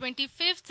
25th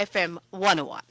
FM 101।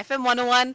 FM 101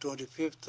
25th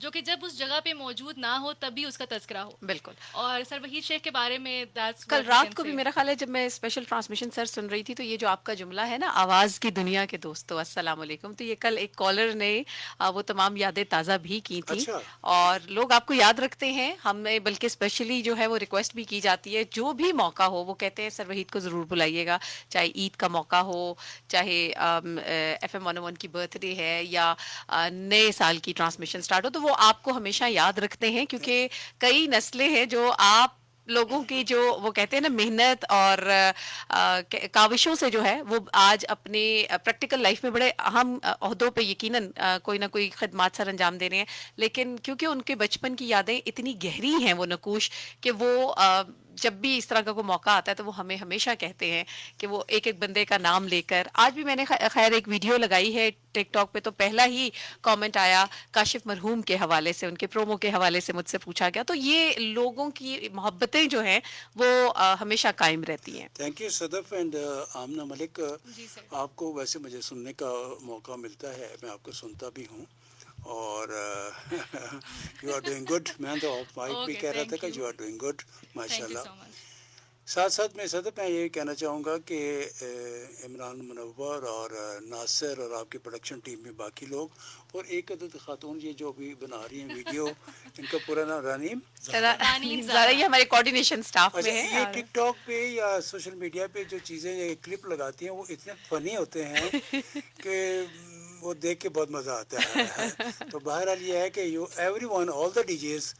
جو کہ جب اس جگہ پہ موجود نہ ہو تب بھی اس کا تذکرہ ہو. بالکل. اور سر وحید شیخ کے بارے میں that's کل what we رات can کو بھی say. میرا خیال ہے جب میں اسپیشل ٹرانسمیشن سر سن رہی تھی تو یہ جو آپ کا جملہ ہے نا آواز کی دنیا کے دوستو السلام علیکم، تو یہ کل ایک کالر نے وہ تمام یادیں تازہ بھی کی تھی. اچھا. اور لوگ آپ کو یاد رکھتے ہیں، ہمیں بلکہ اسپیشلی جو ہے وہ ریکویسٹ بھی کی جاتی ہے جو بھی موقع ہو وہ کہتے ہیں سر وحید کو ضرور بلائیے گا، چاہے عید کا موقع ہو، چاہے ایف ایم 101 کی برتھ ڈے ہے یا نئے سال کی ٹرانسمیشن سٹارٹ ہو، تو وہ آپ کو ہمیشہ یاد رکھتے ہیں کیونکہ کئی نسلیں ہیں جو آپ لوگوں کی جو وہ کہتے ہیں نا محنت اور کاوشوں سے جو ہے وہ آج اپنے پریکٹیکل لائف میں بڑے اہم عہدوں پہ یقیناً کوئی نہ کوئی خدمات سر انجام دے رہے ہیں، لیکن کیونکہ ان کے بچپن کی یادیں اتنی گہری ہیں وہ نقوش کہ وہ جب بھی اس طرح کا کوئی موقع آتا ہے تو وہ ہمیں ہمیشہ کہتے ہیں کہ وہ ایک ایک بندے کا نام لے کر. آج بھی میں نے خیر ایک ویڈیو لگائی ہے ٹک ٹاک پہ تو پہلا ہی کامنٹ آیا کاشف مرحوم کے حوالے سے، ان کے پرومو کے حوالے سے مجھ سے پوچھا گیا. تو یہ لوگوں کی محبتیں جو ہیں وہ ہمیشہ قائم رہتی ہیں. Thank you Sadaf and Amna Malik. جی سر. آپ کو ویسے مجھے سننے کا موقع ملتا ہے، میں آپ کو سنتا بھی ہوں اور یو آر ڈوئنگ گڈ. میں تو مائک بھی کہہ رہا تھا کہ یو آر ڈوئنگ گڈ ماشاء تھینک یو اللہ. سو مچ. ساتھ ساتھ میں صدف میں یہ کہنا چاہوں گا کہ عمران منور اور ناصر اور آپ کی پروڈکشن ٹیم میں باقی لوگ اور ایک عدد خاتون یہ جو بھی بنا رہی ہیں ویڈیو، ان کا پورا نام رانیم زارا یہ ہمارے کوارڈینیشن سٹاف اچھا. میں ہے. یہ ٹک ٹاک پہ یا سوشل میڈیا پہ جو چیزیں یہ کلپ لگاتی ہیں وہ اتنے فنی ہوتے ہیں کہ وہ دیکھ کے بہت مزہ آتا ہے. تو بہرحال یہ ہے کہ you everyone all the D Js,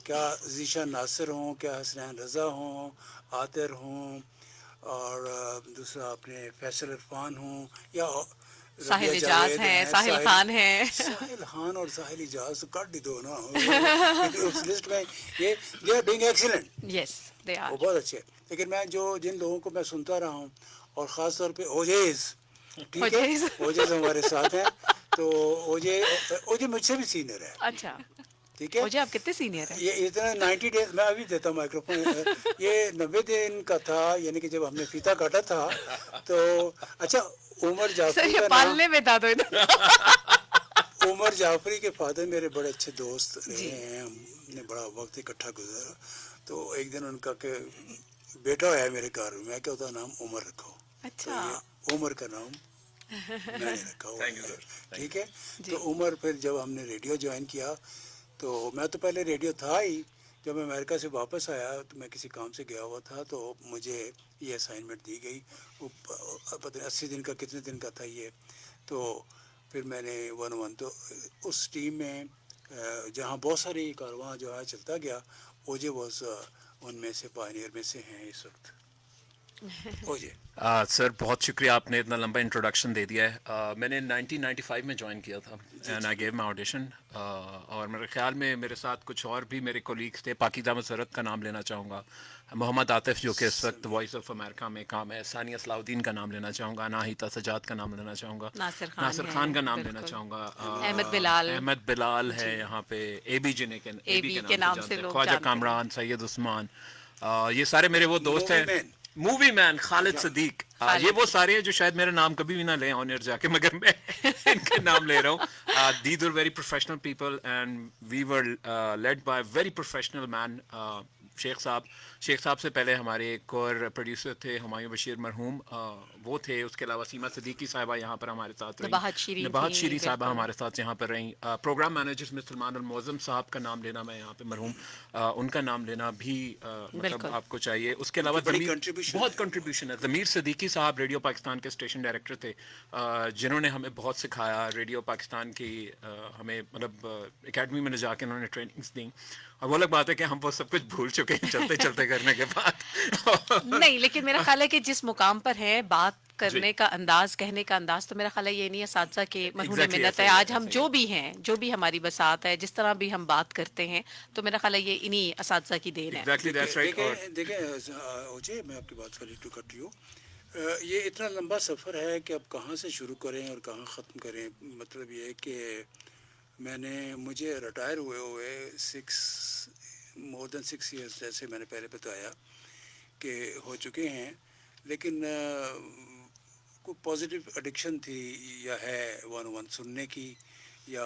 کیا ذیشا ناصر ہوں، کیا حسنین رضا ہوں، عاطر ہوں، اور دوسرا اپنے فیصل عرفان ہوں، یا ساحل ربیہ اجاز جاوید ہیں، ساحل خان ہیں. ساحل خان اور ساحل اجاز تو کاٹ بھی دو نا اس لسٹ میں. یہ they are doing excellent, yes they are. وہ بہت اچھے. لیکن میں جن لوگوں کو میں سنتا رہا ہوں اور خاص طور پہ اوجیز، ٹھیک ہے، اوجیز ہمارے ساتھ ہیں. تو اوجے مجھ سے بھی سینئر ہے. اچھا ٹھیک ہے. مجھے آپ کتنے سینئر ہیں؟ یہ اتنا 90 ڈیز میں ابھی دیتا ہوں مائکرو فون. یہ 90 دن کا تھا، یعنی کہ جب ہم نے فیتا کاٹا تھا تو اچھا عمر جعفری کا نام، پالنے میں تھا تو عمر جعفری کے فادر میرے بڑے اچھے دوست رہے ہیں، ہم نے بڑا وقت اکٹھا گزارا. تو ایک دن ان کا کہ بیٹا ہے میرے گھر میں، کیا ہوتا نام عمر رکھو. تو یہ عمر کا نام میں نے رکھا ہوا ہے. ٹھیک ہے. تو عمر پھر جب ہم نے ریڈیو جوائن کیا تو میں تو پہلے ریڈیو تھا ہی. جب میں امریکہ سے واپس آیا تو میں کسی کام سے گیا ہوا تھا تو مجھے یہ اسائنمنٹ دی گئی. وہ پتہ نہیں 80 دن کا کتنے دن کا تھا یہ. تو پھر میں نے 101 تو اس ٹیم میں جہاں بہت ساری کارواں جو ہے چلتا گیا، اوجے واز ان میں سے پائنیئر میں سے ہیں اس وقت. اوجے سر بہت شکریہ، آپ نے اتنا لمبا انٹروڈکشن دے دیا ہے. میں نے 1995 میں جوائن کیا تھا and I give my audition. اور میرے خیال میں میرے ساتھ کچھ اور بھی میرے کولیگس تھے. پاکیزہ مسرت کا نام لینا چاہوں گا، محمد عاطف جو کہ اس وقت وائس آف امریکہ میں کام ہے، ثانیہ صلاح الدین کا نام لینا چاہوں گا، ناہیتا سجاد کا نام لینا چاہوں گا، ناصر خان کا نام لینا چاہوں گا، احمد بلال ہے یہاں پہ، اے بی جنے کے نام سے، خواجہ کامران، سید عثمان، یہ سارے میرے وہ دوست ہیں. مووی مین خالد صدیق، یہ وہ سارے ہیں جو شاید میرا نام کبھی بھی نہ لیں آن ایئر جا کے، مگر میں ان کے نام لے رہا ہوں. These are very professional people and we were led by very professional men. Sheikh صاحب سے پہلے ہمارے ایک اور پروڈیوسر تھے ہمایوں بشیر مرحوم، وہ تھے. اس کے علاوہ سیما صدیقی صاحبہ یہاں پر ہمارے ساتھ رہیں، نباہت شیری صاحبہ ہمارے ساتھ یہاں پر رہیں. پروگرام مینیجر میں سلمان المعظم صاحب کا نام لینا، میں یہاں پہ مرحوم ان کا نام لینا بھی مطلب آپ کو چاہیے. اس کے علاوہ بہت کنٹریبیوشن ہے. ضمیر صدیقی صاحب ریڈیو پاکستان کے اسٹیشن ڈائریکٹر تھے، جنہوں نے ہمیں بہت سکھایا. ریڈیو پاکستان کی ہمیں مطلب اکیڈمی میں لے جا کے انہوں نے ٹریننگس دیں. اور وہ الگ بات ہے کہ ہم وہ سب کچھ بھول چکے ہیں چلتے چلتے کرنے کے بعد. نہیں، لیکن میرا خیال ہے کہ جس مقام پر ہے بات کرنے کا انداز، کہنے کا انداز، تو میرا خیال ہے یہ نہیں اساتذہ کے مرہون منت ہے. آج ہم جو بھی ہیں، جو بھی ہماری بساط ہے، جس طرح بھی ہم بات کرتے ہیں، تو میرا خیال ہے یہ انہی اساتذہ کی دین ہے. دیکھیں اوجے، میں آپ کی بات کر ٹو کٹ یو. یہ اتنا لمبا سفر ہے کہ اب کہاں سے شروع کریں اور کہاں ختم کریں. مطلب یہ کہ مجھے ریٹائر ہوئے مور دین 6 ایئرس، جیسے میں نے پہلے بتایا کہ ہو چکے ہیں. لیکن کوئی پازیٹیو ایڈکشن تھی یا ہے 101 سننے کی، یا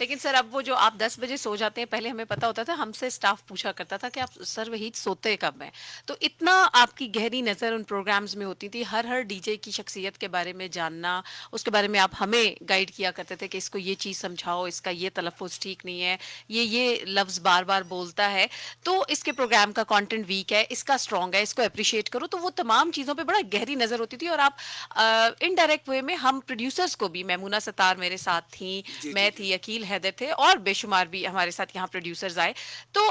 لیکن سر اب وہ جو آپ 10 بجے سو جاتے ہیں، پہلے ہمیں پتا ہوتا تھا، ہم سے اسٹاف پوچھا کرتا تھا کہ آپ سر وحید سوتے کب ہیں، تو اتنا آپ کی گہری نظر ان پروگرامز میں ہوتی تھی، ہر ڈی جے کی شخصیت کے بارے میں جاننا، اس کے بارے میں آپ ہمیں گائیڈ کیا کرتے تھے کہ اس کو یہ چیز سمجھاؤ، اس کا یہ تلفظ ٹھیک نہیں ہے، یہ لفظ بار بار بولتا ہے، تو اس کے پروگرام کا کانٹینٹ ویک ہے، اس کا اسٹرانگ ہے، اس کو اپریشیٹ کرو. تو وہ تمام چیزوں پہ بڑا گہری نظر ہوتی تھی. اور آپ انڈائریکٹ وے میں ہم پروڈیوسرز کو بھی، میمونہ ستار میرے ساتھ تھیں، جی میں جی جی. تھی، عقیل حیدر تھے، اور بے شمار بھی ہمارے ساتھ یہاں پروڈیوسرز آئے. تو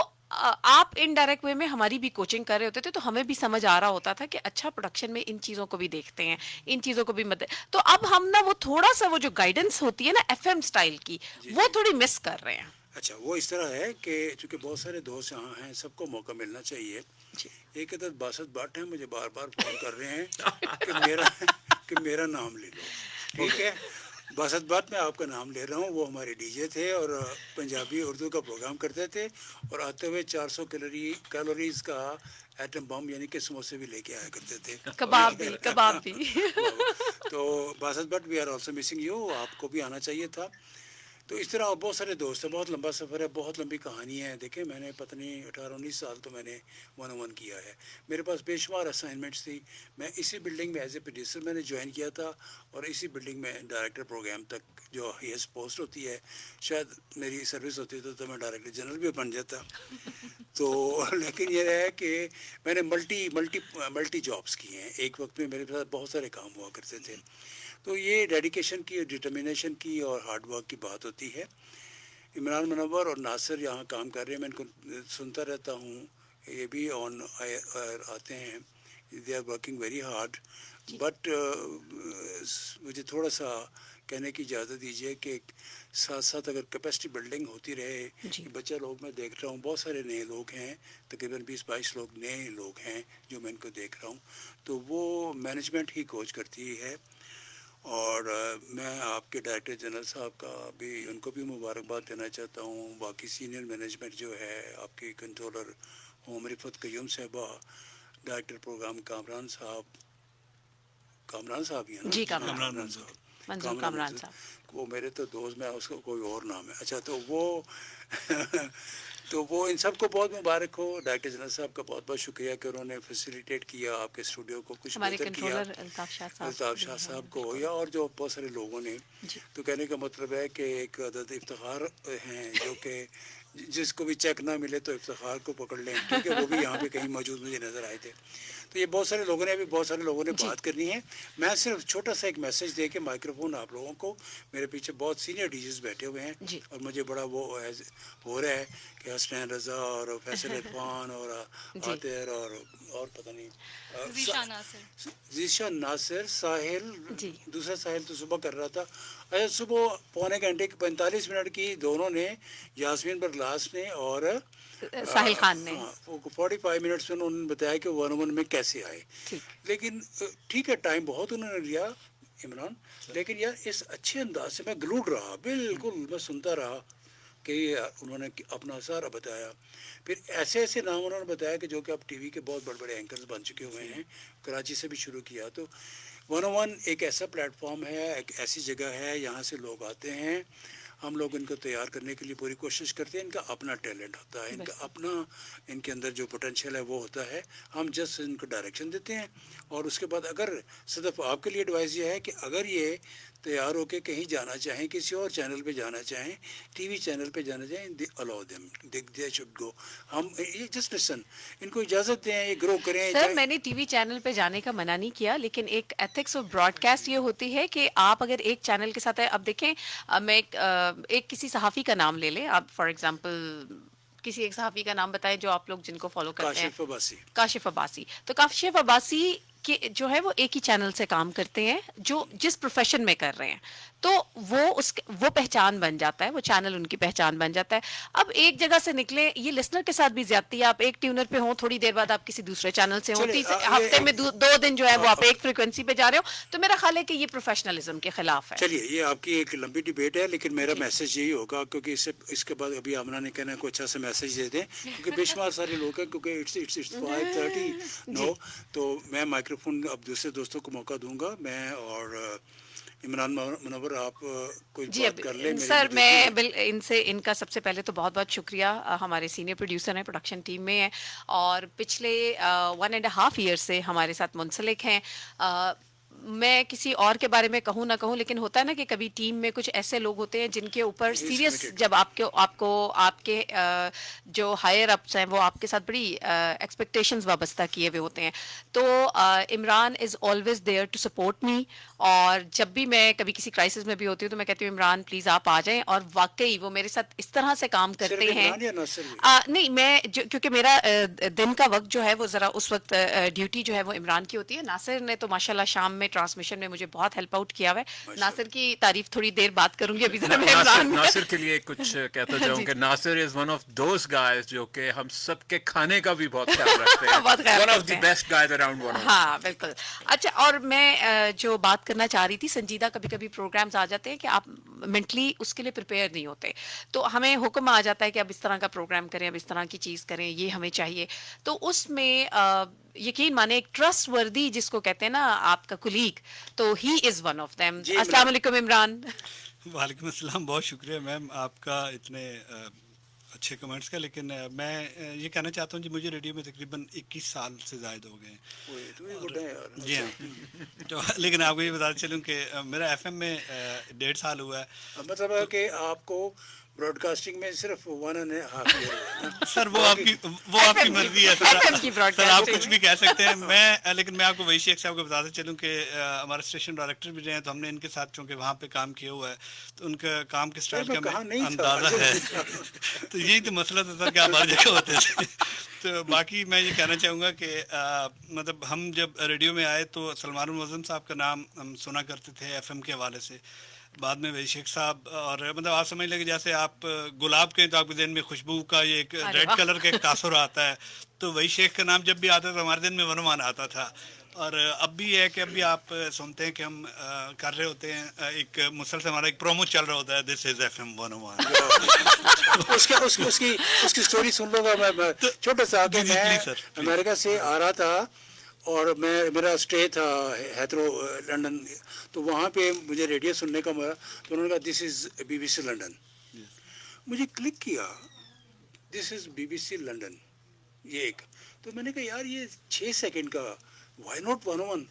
آپ انڈائریکٹ وے میں ہماری بھی کوچنگ کر رہے ہوتے تھے، تو ہمیں بھی سمجھ آ رہا ہوتا تھا کہ اچھا پروڈکشن میں ان چیزوں کو بھی دیکھتے ہیں، ان چیزوں کو بھی تو اب ہم نا وہ تھوڑا سا وہ جو گائیڈنس ہوتی ہے نا ایف ایم اسٹائل کی، جی وہ جی. تھوڑی مس کر رہے ہیں. اچھا، وہ اس طرح ہے کہ چونکہ بہت سارے دوست یہاں ہیں، سب کو موقع ملنا چاہیے. جی ایک عدد باسط بٹ ہیں، مجھے بار بار فون کر رہے ہیں کہ میرا کہ میرا نام لے لو. ٹھیک ہے، باسط بٹ میں آپ کا نام لے رہا ہوں. وہ ہمارے ڈی جے تھے اور پنجابی اردو کا پروگرام کرتے تھے، اور آتے ہوئے 400 کیلوریز کا ایٹم بم یعنی کہ سموسے بھی لے کے آیا کرتے تھے. کباب بھی، کباب بھی. تو Basit but we are also missing you, آپ کو بھی آنا چاہیے تھا. تو اس طرح بہت سارے دوست ہیں. بہت لمبا سفر ہے، بہت لمبی کہانی ہے. دیکھیں، میں نے پتہ نہیں 18-19 سال تو میں نے 101 کیا ہے. میرے پاس بے شمار اسائنمنٹس تھی. میں اسی بلڈنگ میں ایز اے پروڈیوسر میں نے جوائن کیا تھا، اور اسی بلڈنگ میں ڈائریکٹر پروگرام تک جو ہائیسٹ پوسٹ ہوتی ہے، شاید میری سروس ہوتی تو میں ڈائریکٹر جنرل بھی بن جاتا. تو لیکن یہ ہے کہ میں نے ملٹی جابس کی ہیں. ایک وقت میں میرے پاس بہت سارے کام ہوا کرتے تھے. تو یہ ڈیڈیکیشن کی، ڈٹرمنیشن کی اور ہارڈ ورک کی بات ہوتی ہے. عمران منور اور ناصر یہاں کام کر رہے ہیں، میں ان کو سنتا رہتا ہوں، یہ بھی آن آتے ہیں. They are working very hard. But مجھے تھوڑا سا کہنے کی اجازت دیجیے کہ ساتھ ساتھ اگر کیپیسٹی بلڈنگ ہوتی رہے. جی بچہ لوگ میں دیکھ رہا ہوں، بہت سارے نئے لوگ ہیں، تقریباً 20-22 لوگ نئے لوگ ہیں جو میں ان کو دیکھ رہا ہوں. تو وہ مینجمنٹ ہی کوچ کرتی ہے. اور میں آپ کے ڈائریکٹر جنرل صاحب کا بھی، ان کو بھی مبارکباد دینا چاہتا ہوں. باقی سینئر مینجمنٹ جو ہے، آپ کی کنٹرولر ہوم رفت قیوم صاحبہ، ڈائریکٹر پروگرام کامران صاحب ہی ہے نا؟ جی، ہاں، کامران کامران صاحب، منظور کامران منظور. صاحب. وہ میرے تو دوست، میں اس کو کوئی اور نام ہے. اچھا، تو وہ تو وہ ان سب کو بہت مبارک ہو. ڈائریکٹر جنرل صاحب کا بہت بہت شکریہ کہ انہوں نے فیسیلیٹیٹ کیا آپ کے اسٹوڈیو کو، کچھ ہمارے بہتر کیا. کنٹرولر الطاف شاہ صاحب الطاف بھی شاہ ہیں، صاحب کو بالکل. یا اور جو بہت سارے لوگوں نے. جی تو کہنے کا مطلب ہے کہ ایک عدد افتخار ہیں، جو کہ جس کو بھی چیک نہ ملے تو افتخار کو پکڑ لیں. ٹھیک ہے، وہ بھی یہاں پہ کہیں موجود مجھے نظر آئے تھے. تو یہ بہت سارے لوگوں نے، ابھی بہت سارے لوگوں نے جی بات کرنی ہے. میں صرف چھوٹا سا ایک میسج دے کے مائکروفون آپ لوگوں کو، میرے پیچھے بہت سینئر ڈیجز بیٹھے ہوئے ہیں، جی اور مجھے بڑا وہ ہو رہا ہے کہ حسنین رضا اور فیصل عرفان اور جی عاطر اور پتہ نہیں ذیشان ناصر. ذیشان ناصر، ساحل. جی دوسرا ساحل تو صبح کر رہا تھا. اچھا، صبح پونے گھنٹے کی 45 منٹ کی دونوں نے، یاسمین برگلاس نے اور ساحل خان نے. ہاں، 45 منٹس میں انہوں نے بتایا کہ 101 میں کیسے آئے. ٹھیک. لیکن ٹھیک ہے، ٹائم بہت انہوں نے لیا عمران، لیکن یار اس اچھے انداز سے میں گلوڈ رہا، بالکل میں سنتا رہا کہ انہوں نے اپنا سارا بتایا. پھر ایسے ایسے نام انہوں نے بتایا کہ جو کہ اب ٹی وی کے بہت بڑے بڑے اینکرز بن چکے ہوئے ہیں. کراچی سے بھی شروع کیا. تو 101 ایک ایسا پلیٹ فارم ہے، ایک ایسی جگہ ہے، یہاں سے لوگ آتے ہیں. ہم لوگ ان کو تیار کرنے کے لیے پوری کوشش کرتے ہیں. ان کا اپنا ٹیلنٹ ہوتا ہے، ان کا اپنا، ان کے اندر جو پوٹینشیل ہے وہ ہوتا ہے. ہم جسٹ ان کو ڈائریکشن دیتے ہیں. اور اس کے بعد اگر صرف آپ کے لیے ایڈوائز یہ ہے کہ اگر یہ تیار ہو کے کہیں جانا چاہیں، کسی اور چینل پہ جانا چاہیں، ٹی وی چینل پہ جانا چاہیں، allow them, they should go. ہم یہ جسٹ لسن، ان کو اجازت دیں، یہ گرو کریں. سر میں نے ٹی وی چینل پہ جانے کا منع نہیں کیا، لیکن ایک ایتھکس آف براڈ کاسٹ یہ ہوتی ہے کہ آپ اگر ایک چینل کے ساتھ ہے، اب دیکھیں میں ایک کسی صحافی کا نام لے لیں آپ، فار ایگزامپل کسی ایک صحافی کا نام بتائیں جو آپ لوگ جن کو فالو کرتے ہیں. کاشف عباسی. کاشف عباسی. تو کاشف عباسی کہ جو ہے وہ ایک ہی چینل سے کام کرتے ہیں جو جس پروفیشن میں کر رہے ہیں، تو وہ پہچان بن جاتا ہے، وہ چینل ان کی پہچان بن جاتا ہے. اب ایک جگہ سے نکلے، یہ لسنر کے ساتھ بھی زیادتی ہے. آپ ایک ٹیونر پہ ہوں، تھوڑی دیر بعد آپ کسی دوسرے چینل سے ہوں، چلے ہفتے میں 2 دن جو ہے وہ آپ ایک فریکوینسی پہ جا رہے ہو. تو میرا خیال ہے کہ یہ پروفیشنلزم کے خلاف ہے. چلیے یہ آپ کی ایک لمبی ڈبیٹ ہے، لیکن میرا میسج یہی ہوگا، کیونکہ اس کے بعد ابھی آمنہ نے کہنا ہے کوئی اچھا سا میسج دے دیں، کیونکہ بے شمار سارے لوگ ہیں، کیونکہ اٹس 5:30 نو. تو میں مائکروفون اب دوسرے دوستوں کو موقع دوں گا. میں اور عمران منور، آپ کوئی جی بات کر لیں. سر، میں ان کا سب سے پہلے تو بہت بہت شکریہ. ہمارے سینئر پروڈیوسر ہیں، پروڈکشن ٹیم میں ہیں، اور پچھلے 1.5 ایئر سے ہمارے ساتھ منسلک ہیں. میں کسی اور کے بارے میں کہوں نہ کہوں، لیکن ہوتا ہے نا کہ کبھی ٹیم میں کچھ ایسے لوگ ہوتے ہیں جن کے اوپر سیریس، جب آپ کے جو ہائر اپس ہیں وہ آپ کے ساتھ بڑی ایکسپیکٹیشنز وابستہ کیے ہوئے ہوتے ہیں. تو Imran is always there to support me, اور جب بھی میں کبھی کسی کرائسس میں بھی ہوتی ہوں تو میں کہتی ہوں عمران پلیز آپ آ جائیں. اور واقعی وہ میرے ساتھ اس طرح سے کام کرتے ہیں. نہیں، میں کیونکہ میرا دن کا وقت جو ہے وہ ذرا اس وقت ڈیوٹی جو ہے وہ عمران کی ہوتی ہے. ناصر نے تو ماشاءاللہ شام میں ٹرانسمیشن میں مجھے بہت ہیلپ آؤٹ کیا ہوا ہے. ناصر کی تعریف تھوڑی دیر بات کروں گی. ابھی ذرا میں ناصر کے لیے کچھ کہتا جاؤں کہ Nasir is one of those guys جو کہ ہم سب کے کھانے کا بھی بہت خیال رکھتے ہیں. بہت خیال ون آف رکھتے دی ہیں. Best guys around one. ہاں بالکل. اچھا، اور میں جو بات کرنا چاہ رہی تھی، سنجیدہ کبھی کبھی پروگرامز آ جاتے ہیں کہ آپ مینٹلی اس کے لیے پریپیئر نہیں ہوتے، تو ہمیں حکم آ جاتا ہے کہ اب اس طرح کا پروگرام کریں، اب اس طرح کی چیز کریں، یہ ہمیں چاہیے. تو اس میں یقین مانے ایک ٹرسٹ وردی جس کو کہتے ہیں نا آپ کا کولیگ، تو he is one of them. السلام علیکم عمران. وعلیکم السلام. بہت شکریہ میم آپ کا اتنے اچھے کمنٹس کا. لیکن میں یہ کہنا چاہتا ہوں جی، مجھے ریڈیو میں تقریباً 21 سال سے زائد ہو گئے ہیں. جی ہاں. تو لیکن آپ کو یہ بتا چلوں کہ میرا ایف ایم میں 1.5 سال ہوا ہے. مطلب ہے کہ آپ کو براڈ کاسٹنگ میں صرف 1.5 ایئر. سر وہ آپ کی مرضی ہے سر، آپ کچھ بھی کہہ سکتے ہیں. لیکن میں آپ کو وہی شیخ صاحب کو بتاتے چلوں کہ ہمارے اسٹیشن ڈائریکٹر بھی رہے ہیں، تو ہم نے ان کے ساتھ چونکہ وہاں پہ کام کیا ہوا ہے تو ان کا کام کے سٹائل کا ہمیں اندازہ ہے. تو یہی تو مسئلہ تھا سر کہ آپ ہر جگہ ہوتے تھے. تو باقی میں یہ کہنا چاہوں گا کہ مطلب ہم جب ریڈیو میں آئے تو سلمان المعظم صاحب کا نام ہم سنا کرتے تھے ایف ایم کے حوالے سے. بعد میں وہی شیخ صاحب، اور مطلب آپ سمجھ لیں کہ جیسے آپ گلاب کہیں تو آپ کے ذہن میں خوشبو کا یہ ایک ریڈ کلر کا ایک تاثر آتا ہے. تو وہی شیخ کا نام جب بھی آتا تو ہمارے دن میں ونوان آتا تھا. اور اب بھی ہے کہ اب بھی آپ سنتے ہیں کہ ہم کر رہے ہوتے ہیں ایک مسلسل ہمارا ایک پرومو چل رہا ہوتا ہے، دس از ایف ایم 101. اس کی سٹوری سن لوں گا میں. چھوٹا سا کہ میں امریکہ سے آ رہا تھا اور میرا اسٹے تھا ہیتھرو لنڈن، تو وہاں پہ مجھے ریڈیو سننے کا موقع، تو انہوں نے کہا دس از BBC لنڈن. مجھے کلک کیا دس از BBC لنڈن یہ ایک. تو میں نے کہا یار یہ 6 سیکنڈ کا، وائی ناٹ 101.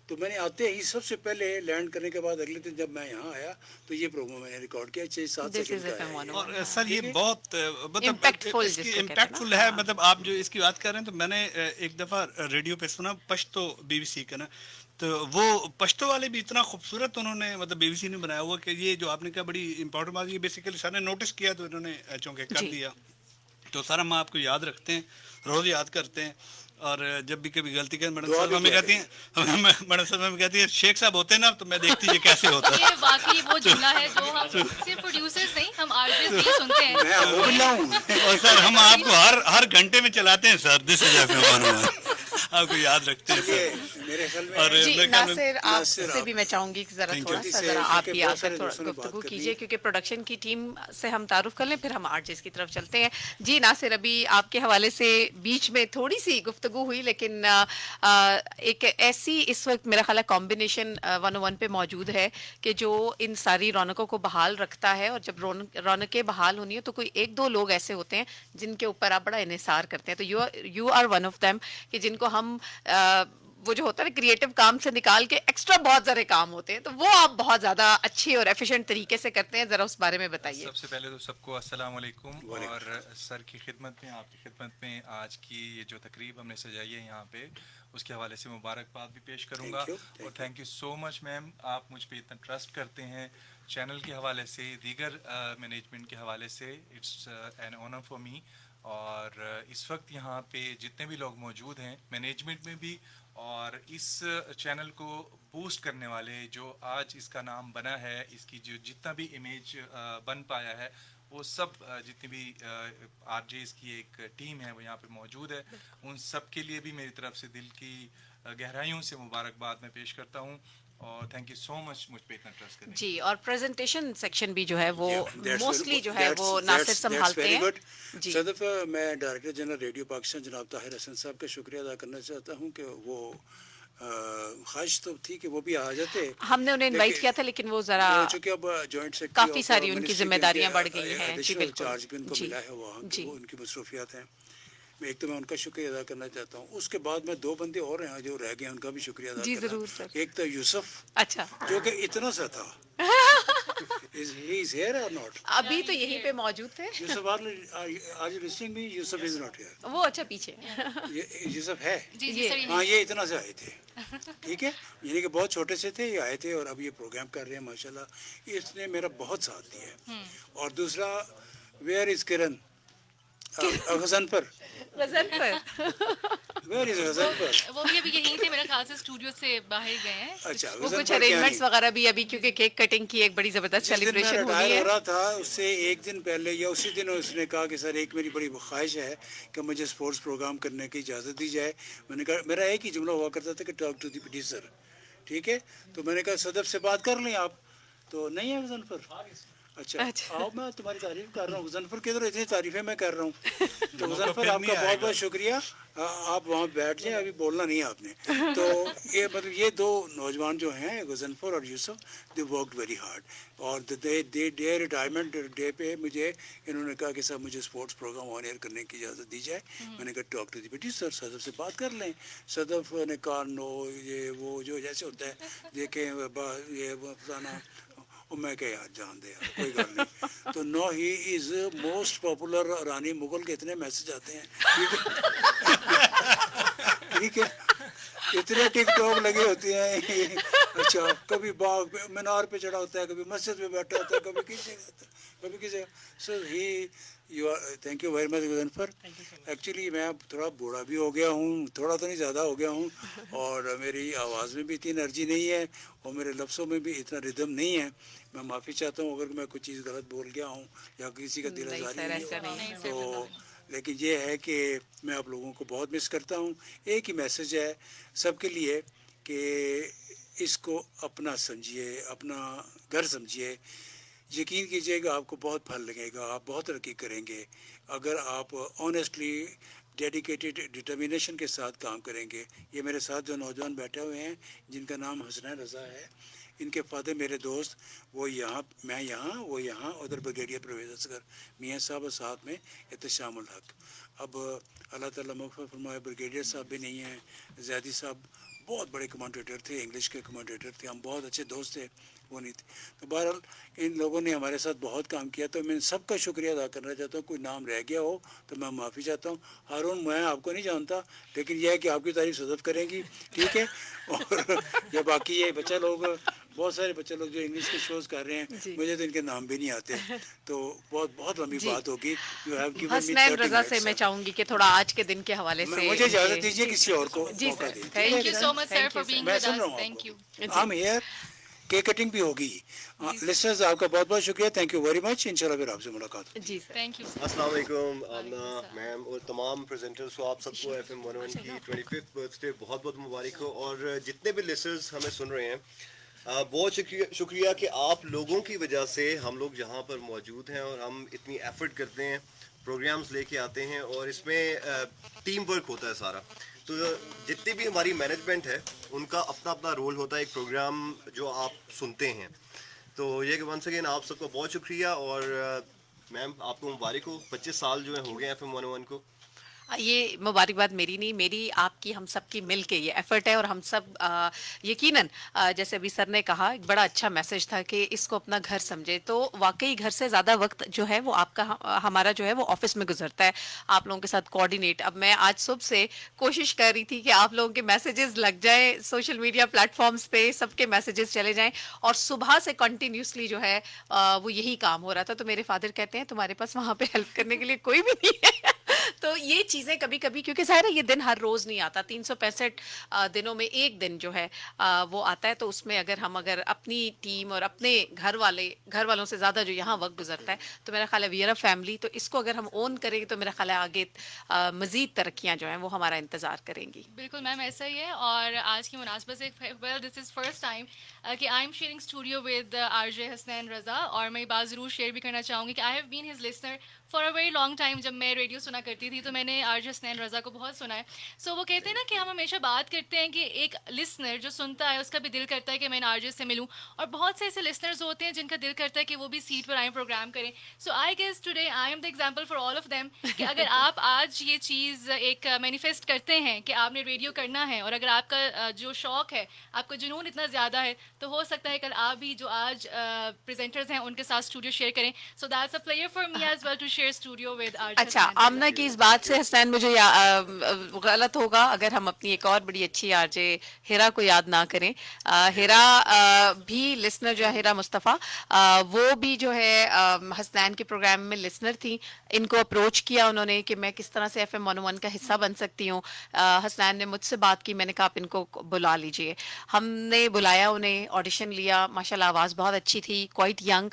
تو میں نے آتے ہی سب سے پہلے لینڈ کرنے کے بعد اگلے دن جب میں یہاں آیا تو یہ پرومو میں نے ریکارڈ کیا 6-7 سیکنڈ کا ہے. اور سر یہ بہت مطلب امپیکٹفل ہے. مطلب آپ جو اس کی بات کر رہے ہیں تو میں نے ایک دفعہ ریڈیو پہ سنا پشتو BBC کا نا، تو وہ پشتو والے بھی اتنا خوبصورت انہوں نے مطلب BBC نے بنایا ہوا کہ یہ جو آپ نے کہا بڑی امپورٹنٹ بات، یہ بیسیکلی سر نے نوٹس کیا تو انہوں نے چونکہ کر دیا. تو سر ہم آپ کو یاد رکھتے ہیں، روز یاد کرتے ہیں. اور جب بھی کبھی غلطی کریں میڈم صاحب ہمیں کہتی ہیں، میڈم صاحب ہمیں کہتی ہیں شیخ صاحب ہوتے ہیں نا تو میں دیکھتی یہ کیسے ہوتا ہے. یہ واقعی وہ جملہ ہے جو ہم صرف پروڈیوسرز نہیں، ہم آرٹسٹ بھی سنتے ہیں. اور سر ہم آپ کو ہر گھنٹے میں چلاتے ہیں سر، دس از ایف ایم 101. آپ کو یاد رکھتے ہیں سر. میرے خیال میں اور جی ناصر، آپ سے بھی میں چاہوں گی ذرا تھوڑا سا ذرا آپ بھی آ کر گفتگو کیجیے، کیونکہ پروڈکشن کی ٹیم سے ہم تعارف کر لیں پھر ہم آرٹسٹ کی طرف چلتے ہیں. جی ناصر، ابھی آپ کے حوالے سے بیچ میں تھوڑی سی گفتگو ہوئی، لیکن ایک ایسی اس وقت میرا خیال ہے کمبینیشن 101 پہ موجود ہے کہ جو ان ساری رونقوں کو بحال رکھتا ہے. اور جب رونقیں بحال ہونی ہے تو کوئی 1-2 لوگ ایسے ہوتے ہیں جن کے اوپر آپ بڑا انحصار کرتے ہیں. تو you are one of them, کہ جن کو ہم وہ جو ہوتا ہے نا کریٹو کام سے نکال کے ایکسٹرا بہت سارے کام ہوتے ہیں، تو وہ آپ بہت زیادہ اچھے اور ایفیشینٹ طریقے سے کرتے ہیں. ذرا اس بارے میں بتائیے. سب سے پہلے تو سب کو السلام علیکم. اور سر کی خدمت میں، آپ کی خدمت میں آج کی یہ جو تقریب ہم نے سجائی ہے یہاں پہ، اس کے حوالے سے مبارکباد بھی پیش کروں گا. اور تھینک یو سو مچ میم، آپ مجھ پہ اتنا ٹرسٹ کرتے ہیں چینل کے حوالے سے، دیگر مینجمنٹ کے حوالے سے. It's an honour for me. اور اس وقت یہاں پہ جتنے بھی لوگ موجود ہیں مینجمنٹ میں بھی اور اس چینل کو بوسٹ کرنے والے جو آج اس کا نام بنا ہے, اس کی جو جتنا بھی امیج بن پایا ہے, وہ سب جتنی بھی آر جیز کی ایک ٹیم ہے وہ یہاں پہ موجود ہے. ان سب کے لیے بھی میری طرف سے دل کی گہرائیوں سے مبارکباد میں پیش کرتا ہوں اور تھینک یو سو مچ مجھ پہ اتنا ٹرسٹ کرنے. جی, اور پریزنٹیشن سیکشن بھی جو ہے وہ موسٹلی جو ہے وہ ناصر سنبھالتے ہیں. جی صدف, میں ڈائریکٹر جنرل ریڈیو پاکستان جناب طاہر حسن صاحب کا شکریہ ادا کرنا چاہتا ہوں کہ وہ خواہش تو تھی کہ وہ بھی آ جاتے, ہم نے انہیں انوائٹ کیا تھا لیکن وہ ذرا چونکہ اب جوائنٹ سیکرٹری کافی ساری ان کی ذمہ داریاں بڑھ گئی ہیں. جی بالکل, چارج بھی ان کو ملا ہے وہاں, وہ ان کی مصروفیات ہیں. ایک تو میں ان کا شکریہ ادا کرنا چاہتا ہوں. اس کے بعد میں 2 بندے اور ہیں جو رہ گئے, ان کا بھی شکریہ ادا جی کرنا. ضرور سر. ایک تو یوسف, اچھا, جو کہ اتنا سا تھا. He is here or not? ابھی تو یہیں پہ موجود تھے. Yusuf are you listening me? Yusuf is not here. وہ اچھا پیچھے یوسف ہے. جی جی سر, ہاں یہ اتنا سے آئے تھے. ٹھیک ہے, یعنی کہ بہت چھوٹے سے تھے, یہ آئے تھے اور اب یہ پروگرام کر رہے ہیں ماشاءاللہ. اس نے میرا بہت ساتھ دیا ہے. اور دوسرا, where is Kiran Ghazanfar. Ghazanfar where is Ghazanfar. وہ بھی ابھی یہیں تھے میرے خیال سے, اسٹوڈیو سے باہر گئے ہیں. اچھا, وہ کچھ ارینجمنٹس وغیرہ بھی ابھی کیونکہ کیک کٹنگ کی ایک بڑی زبردست سیلیبریشن ہو رہی ہے. ہو رہا تھا اس سے ایک دن پہلے یا اسی دن اس نے کہا کہ سر ایک میری بڑی خواہش ہے کہ مجھے اسپورٹس پروگرام کرنے کی اجازت دی جائے. میں نے کہا, میرا ایک ہی جملہ ہوا کرتا تھا کہ ٹاک ٹو دی پروڈیوسر. ٹھیک ہے, تو میں نے کہا صدف سے بات کر لیں آپ. تو نہیں ہے غزنفر. اچھا آؤ, میں تمہاری تعریف کر رہا ہوں. غزنفر کی ادھر اتنی تعریفیں میں کر رہا ہوں. تو غزنفر آپ کا بہت بہت شکریہ. آپ وہاں بیٹھ جائیں, ابھی بولنا نہیں ہے آپ نے. تو یہ مطلب یہ 2 نوجوان جو ہیں غزنفر اور یوسف, دے ورکڈ ویری ہارڈ. اور ڈے ریٹائرمنٹ ڈے پہ مجھے انہوں نے کہا کہ صاحب مجھے اسپورٹس پروگرام آن ایئر کرنے کی اجازت دی جائے. میں نے کہا ٹاک ٹو دی پروڈیوسر, صدف سے بات کر لیں. صدف نے کہا نو, یہ وہ جو جیسے ہوتا ہے دیکھیں یہ فلانا. اور میں کہ یار جان دے یار, کوئی گل نہیں. تو نو, ہی از موسٹ پاپولر رانی مغل کے اتنے میسج آتے ہیں. ٹھیک ہے, اتنے ٹک ٹاک لگے ہوتے ہیں. اچھا, کبھی باغ مینار پہ چڑھا ہوتا ہے, کبھی مسجد پہ بیٹھا ہوتا ہے, کبھی کسی جگہ, کبھی کسی جگہ. So here you are, thank you very much Ghazanfar. Actually میں اب تھوڑا بوڑھا بھی ہو گیا ہوں, تھوڑا تو نہیں زیادہ ہو گیا ہوں, اور میری آواز میں بھی اتنی انرجی نہیں ہے اور میرے لفظوں میں بھی اتنا ردم نہیں ہے. میں معافی چاہتا ہوں اگر میں کوئی چیز غلط بول گیا ہوں یا کسی کا دل آزاری نہیں ہو. تو لیکن یہ ہے کہ میں آپ لوگوں کو بہت مس کرتا ہوں. ایک ہی میسج ہے سب کے لیے کہ اس کو اپنا سمجھیے, اپنا گھر سمجھیے. یقین کیجیے گا آپ کو بہت پھل لگے گا, آپ بہت ترقی کریں گے اگر آپ آنیسٹلی ڈیڈیکیٹڈ ڈٹرمینیشن کے ساتھ کام کریں گے. یہ میرے ساتھ جو نوجوان بیٹھے ہوئے ہیں جن کا نام حسنین رضا ہے, ان کے فادر میرے دوست, وہ یہاں, میں یہاں, وہ یہاں, ادھر بریگیڈیئر پرویز اصغر میاں صاحب اور ساتھ میں احتشام الحق. اب اللہ تعالیٰ مغفرت فرمائے, بریگیڈیئر صاحب بھی نہیں ہیں. زیادی صاحب بہت بڑے کمانڈیٹر تھے, انگلش کے کمانڈیٹر تھے, ہم بہت اچھے دوست تھے, وہ نہیں تھے. تو بہرحال ان لوگوں نے ہمارے ساتھ بہت کام کیا. تو میں سب کا شکریہ ادا کرنا چاہتا ہوں. کوئی نام رہ گیا ہو تو میں معافی چاہتا ہوں. ہارون, میں آپ کو نہیں جانتا, لیکن یہ ہے کہ آپ کی تعریف صدف کریں گی. ٹھیک ہے, اور یا باقی یہ بچہ لوگ, بہت سارے بچے لوگ جو انگلش کے شوز کر رہے ہیں, مجھے تو ان کے نام بھی نہیں آتے. تو بہت لمبی بات ہوگی. حسنین رضا سے میں چاہوں گی کہ تھوڑا آج کے دن کے حوالے سے مجھے اجازت دیجیے کسی اور کو موقع دیں. Thank you so much sir for being میں ود سن رہا اس. ہوں thank you. Him here, cake cutting بھی ہوگی. لسنرز آپ کا بہت بہت شکریہ, تھینک یو ویری مچ. انشاءاللہ پھر آپ سے ملاقات. جی سر, تھینک یو. السلام علیکم آمنہ میم اور تمام پریزنٹرز کو, آپ سب کو ایف ایم 101 کی 25th برتھ ڈے بہت بہت مبارک ہو. اور جتنے بھی لسنرز ہمیں سن رہے ہیں, بہت شکریہ کہ آپ لوگوں کی وجہ سے ہم لوگ یہاں پر موجود ہیں اور ہم اتنی ایفرٹ کرتے ہیں, پروگرامز لے کے آتے ہیں, اور اس میں ٹیم ورک ہوتا ہے سارا. تو جتنی بھی ہماری مینجمنٹ ہے ان کا اپنا اپنا رول ہوتا ہے ایک پروگرام جو آپ سنتے ہیں. تو یہ کہ ونس اگین آپ سب کو بہت شکریہ. اور میم آپ کو مبارک ہو, 25 سال جو ہیں ہو گئے ہیں FM 101 کو. یہ مبارکباد میری نہیں, میری آپ کی, ہم سب کی مل کے یہ ایفرٹ ہے. اور ہم سب یقیناً جیسے ابھی سر نے کہا, ایک بڑا اچھا میسج تھا کہ اس کو اپنا گھر سمجھے. تو واقعی گھر سے زیادہ وقت جو ہے وہ آپ کا, ہمارا جو ہے وہ آفس میں گزرتا ہے, آپ لوگوں کے ساتھ کوآرڈینیٹ. اب میں آج صبح سے کوشش کر رہی تھی کہ آپ لوگوں کے میسیجز لگ جائیں سوشل میڈیا پلیٹ فارمز پہ, سب کے میسیجز چلے جائیں, اور صبح سے کنٹینیوسلی جو ہے وہ یہی کام ہو رہا تھا. تو میرے فادر کہتے ہیں تمہارے پاس وہاں پہ ہیلپ کرنے کے لیے کوئی بھی نہیں ہے. تو یہ چیزیں کبھی کبھی, کیونکہ ظاہر ہے یہ دن ہر روز نہیں آتا, 365 دنوں میں ایک دن جو ہے وہ آتا ہے, تو اس میں اگر اپنی ٹیم اور اپنے گھر والوں سے زیادہ جو یہاں وقت گزرتا ہے, تو میرا خیال ہے وی آر اے فیملی, تو اس کو اگر ہم اون کریں گے تو میرا خیال ہے آگے مزید ترقیاں جو ہیں وہ ہمارا انتظار کریں گی. بالکل میم ایسا ہی ہے. اور آج کی مناسبت سے دس از فرسٹ ٹائم کہ I am sharing studio with RJ Hasnain حسنین رضا, اور میں یہ بات ضرور شیئر بھی کرنا چاہوں گی کہ I have been his listener for a very long time. جب میں ریڈیو سنا کرتی تھی تو میں نے آر جے حسنین رضا کو بہت سنا ہے. سو وہ کہتے ہیں نا کہ ہم ہمیشہ بات کرتے ہیں کہ ایک لسنر جو سنتا ہے اس کا بھی دل کرتا ہے کہ میں آر جے سے ملوں, اور بہت سے ایسے لسنرز ہوتے ہیں جن کا دل کرتا ہے کہ وہ بھی سیٹ پر آئیں, پروگرام کریں. So I guess today I am the example for all of them کہ اگر آپ آج یہ چیز ایک مینیفیسٹ کرتے ہیں کہ آپ نے ریڈیو کرنا ہے, اور اگر آپ کا جو شوق ہے, آپ کا جنون اتنا زیادہ ہے, تو ہو سکتا ہے کل آپ بھی جو آج پریزنٹرز ہیں ان کے ساتھ اسٹوڈیو شیئر کریں. So that's a player for me as well to share studio with our. اچھا, آمنہ کی اس بات سے حسنین مجھے غلط ہوگا اگر ہم اپنی ایک اور بڑی اچھی آر جے ہیرا کو یاد نہ کریں. ہیرا بھی لسنر جو ہے, ہیرا مصطفیٰ, وہ بھی جو ہے حسنین کے پروگرام میں لسنر تھی. ان کو اپروچ کیا انہوں نے کہ میں کس طرح سے ایف ایم 101 کا حصہ بن سکتی ہوں. حسنین نے مجھ سے بات کی, میں نے کہا آپ ان کو بلا لیجئے. ہم نے بلایا انہیں, آڈیشن لیا, ماشاءاللہ آواز بہت اچھی تھی, کوائٹ ینگ,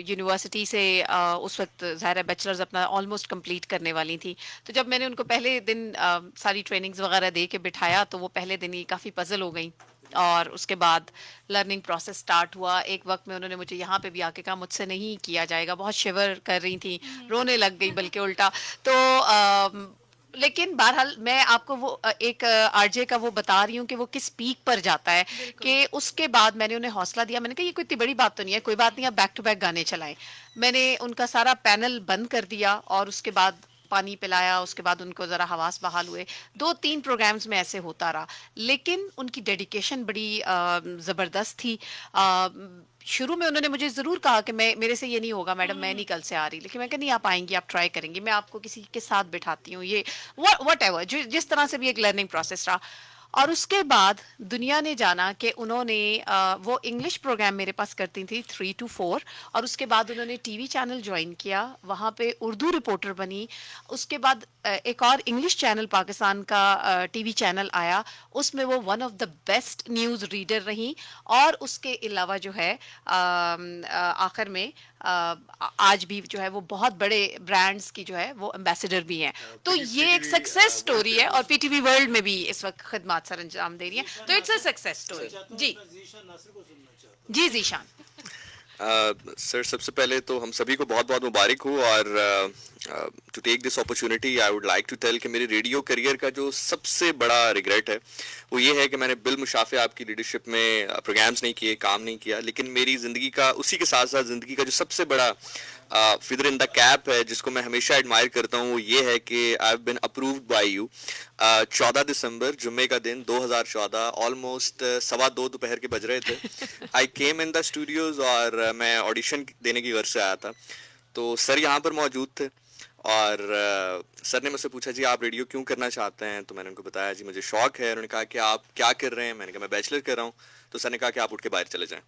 یونیورسٹی سے اس وقت ظاہر ہے بیچلرز اپنا آلموسٹ کمپلیٹ کرنے والی تھی. تو جب میں نے ان کو پہلے دن ساری ٹریننگز وغیرہ دے کے بٹھایا تو وہ پہلے دن ہی کافی پزل ہو گئیں, اور اس کے بعد لرننگ پروسیس سٹارٹ ہوا. ایک وقت میں انہوں نے مجھے یہاں پہ بھی آ کے کہا مجھ سے نہیں کیا جائے گا, بہت شیور کر رہی تھیں, رونے لگ گئی بلکہ الٹا. تو لیکن بہرحال میں آپ کو وہ ایک آر جے کا وہ بتا رہی ہوں کہ وہ کس پیک پر جاتا ہے, کہ اس کے بعد میں نے انہیں حوصلہ دیا. میں نے کہا یہ کوئی اتنی بڑی بات تو نہیں ہے, کوئی بات نہیں, آپ بیک ٹو بیک گانے چلائیں. میں نے ان کا سارا پینل بند کر دیا اور اس کے بعد پانی پلایا, اس کے بعد ان کو ذرا حواس بحال ہوئے. 2-3 پروگرامز میں ایسے ہوتا رہا, لیکن ان کی ڈیڈیکیشن بڑی زبردست تھی. شروع میں انہوں نے مجھے ضرور کہا کہ میرے سے یہ نہیں ہوگا میڈم, میں نہیں کل سے آ رہی, لیکن میں کہا نہیں آپ آئیں گی, آپ ٹرائی کریں گی, میں آپ کو کسی کے ساتھ بٹھاتی ہوں, یہ واٹ ایور جس طرح سے بھی ایک لرننگ پروسیس رہا. اور اس کے بعد دنیا نے جانا کہ انہوں نے وہ انگلش پروگرام میرے پاس کرتی تھیں 3 to 4, اور اس کے بعد انہوں نے ٹی وی چینل جوائن کیا, وہاں پہ اردو رپورٹر بنی. اس کے بعد ایک اور انگلش چینل پاکستان کا ٹی وی چینل آیا, اس میں وہ one of the best news reader رہیں, اور اس کے علاوہ جو ہے آخر میں آج بھی جو ہے وہ بہت بڑے برانڈز کی جو ہے وہ امبیسڈر بھی ہیں. تو یہ ایک سکسیس سٹوری ہے, اور پی ٹی وی ورلڈ میں بھی اس وقت خدمات سر انجام دے رہی ہیں, تو اٹس اے سکسیس سٹوری. جی جی ذیشان. سر سب سے پہلے تو ہم سبھی کو بہت بہت مبارک ہو, اور to take this opportunity I would like to tell کہ میرے ریڈیو کریئر کا جو سب سے بڑا ریگریٹ ہے وہ یہ ہے کہ میں نے بالمشافہ آپ کی لیڈرشپ میں پروگرامز نہیں کیے, کام نہیں کیا, لیکن میری زندگی کا اسی کے ساتھ ساتھ زندگی کا جو سب سے بڑا فیدر ان دا کیپ ہے جس کو میں ہمیشہ ایڈمائر کرتا ہوں, وہ یہ ہے کہ I have been approved by you. 14 دسمبر جمعے کا دن 2014 آلموسٹ 2:15 دوپہر کے بج رہے تھے. I came in the studios, اور میں آڈیشن دینے کی غرض سے آیا تھا. تو سر یہاں پر موجود تھے, اور سر نے مجھ سے پوچھا جی آپ ریڈیو کیوں کرنا چاہتے ہیں, تو میں نے ان کو بتایا جی مجھے شوق ہے. انہوں نے کہا کہ آپ کیا کر رہے ہیں, میں نے کہا میں بیچلر کر رہا ہوں. تو سر نے کہا کہ آپ اٹھ کے باہر چلے جائیں.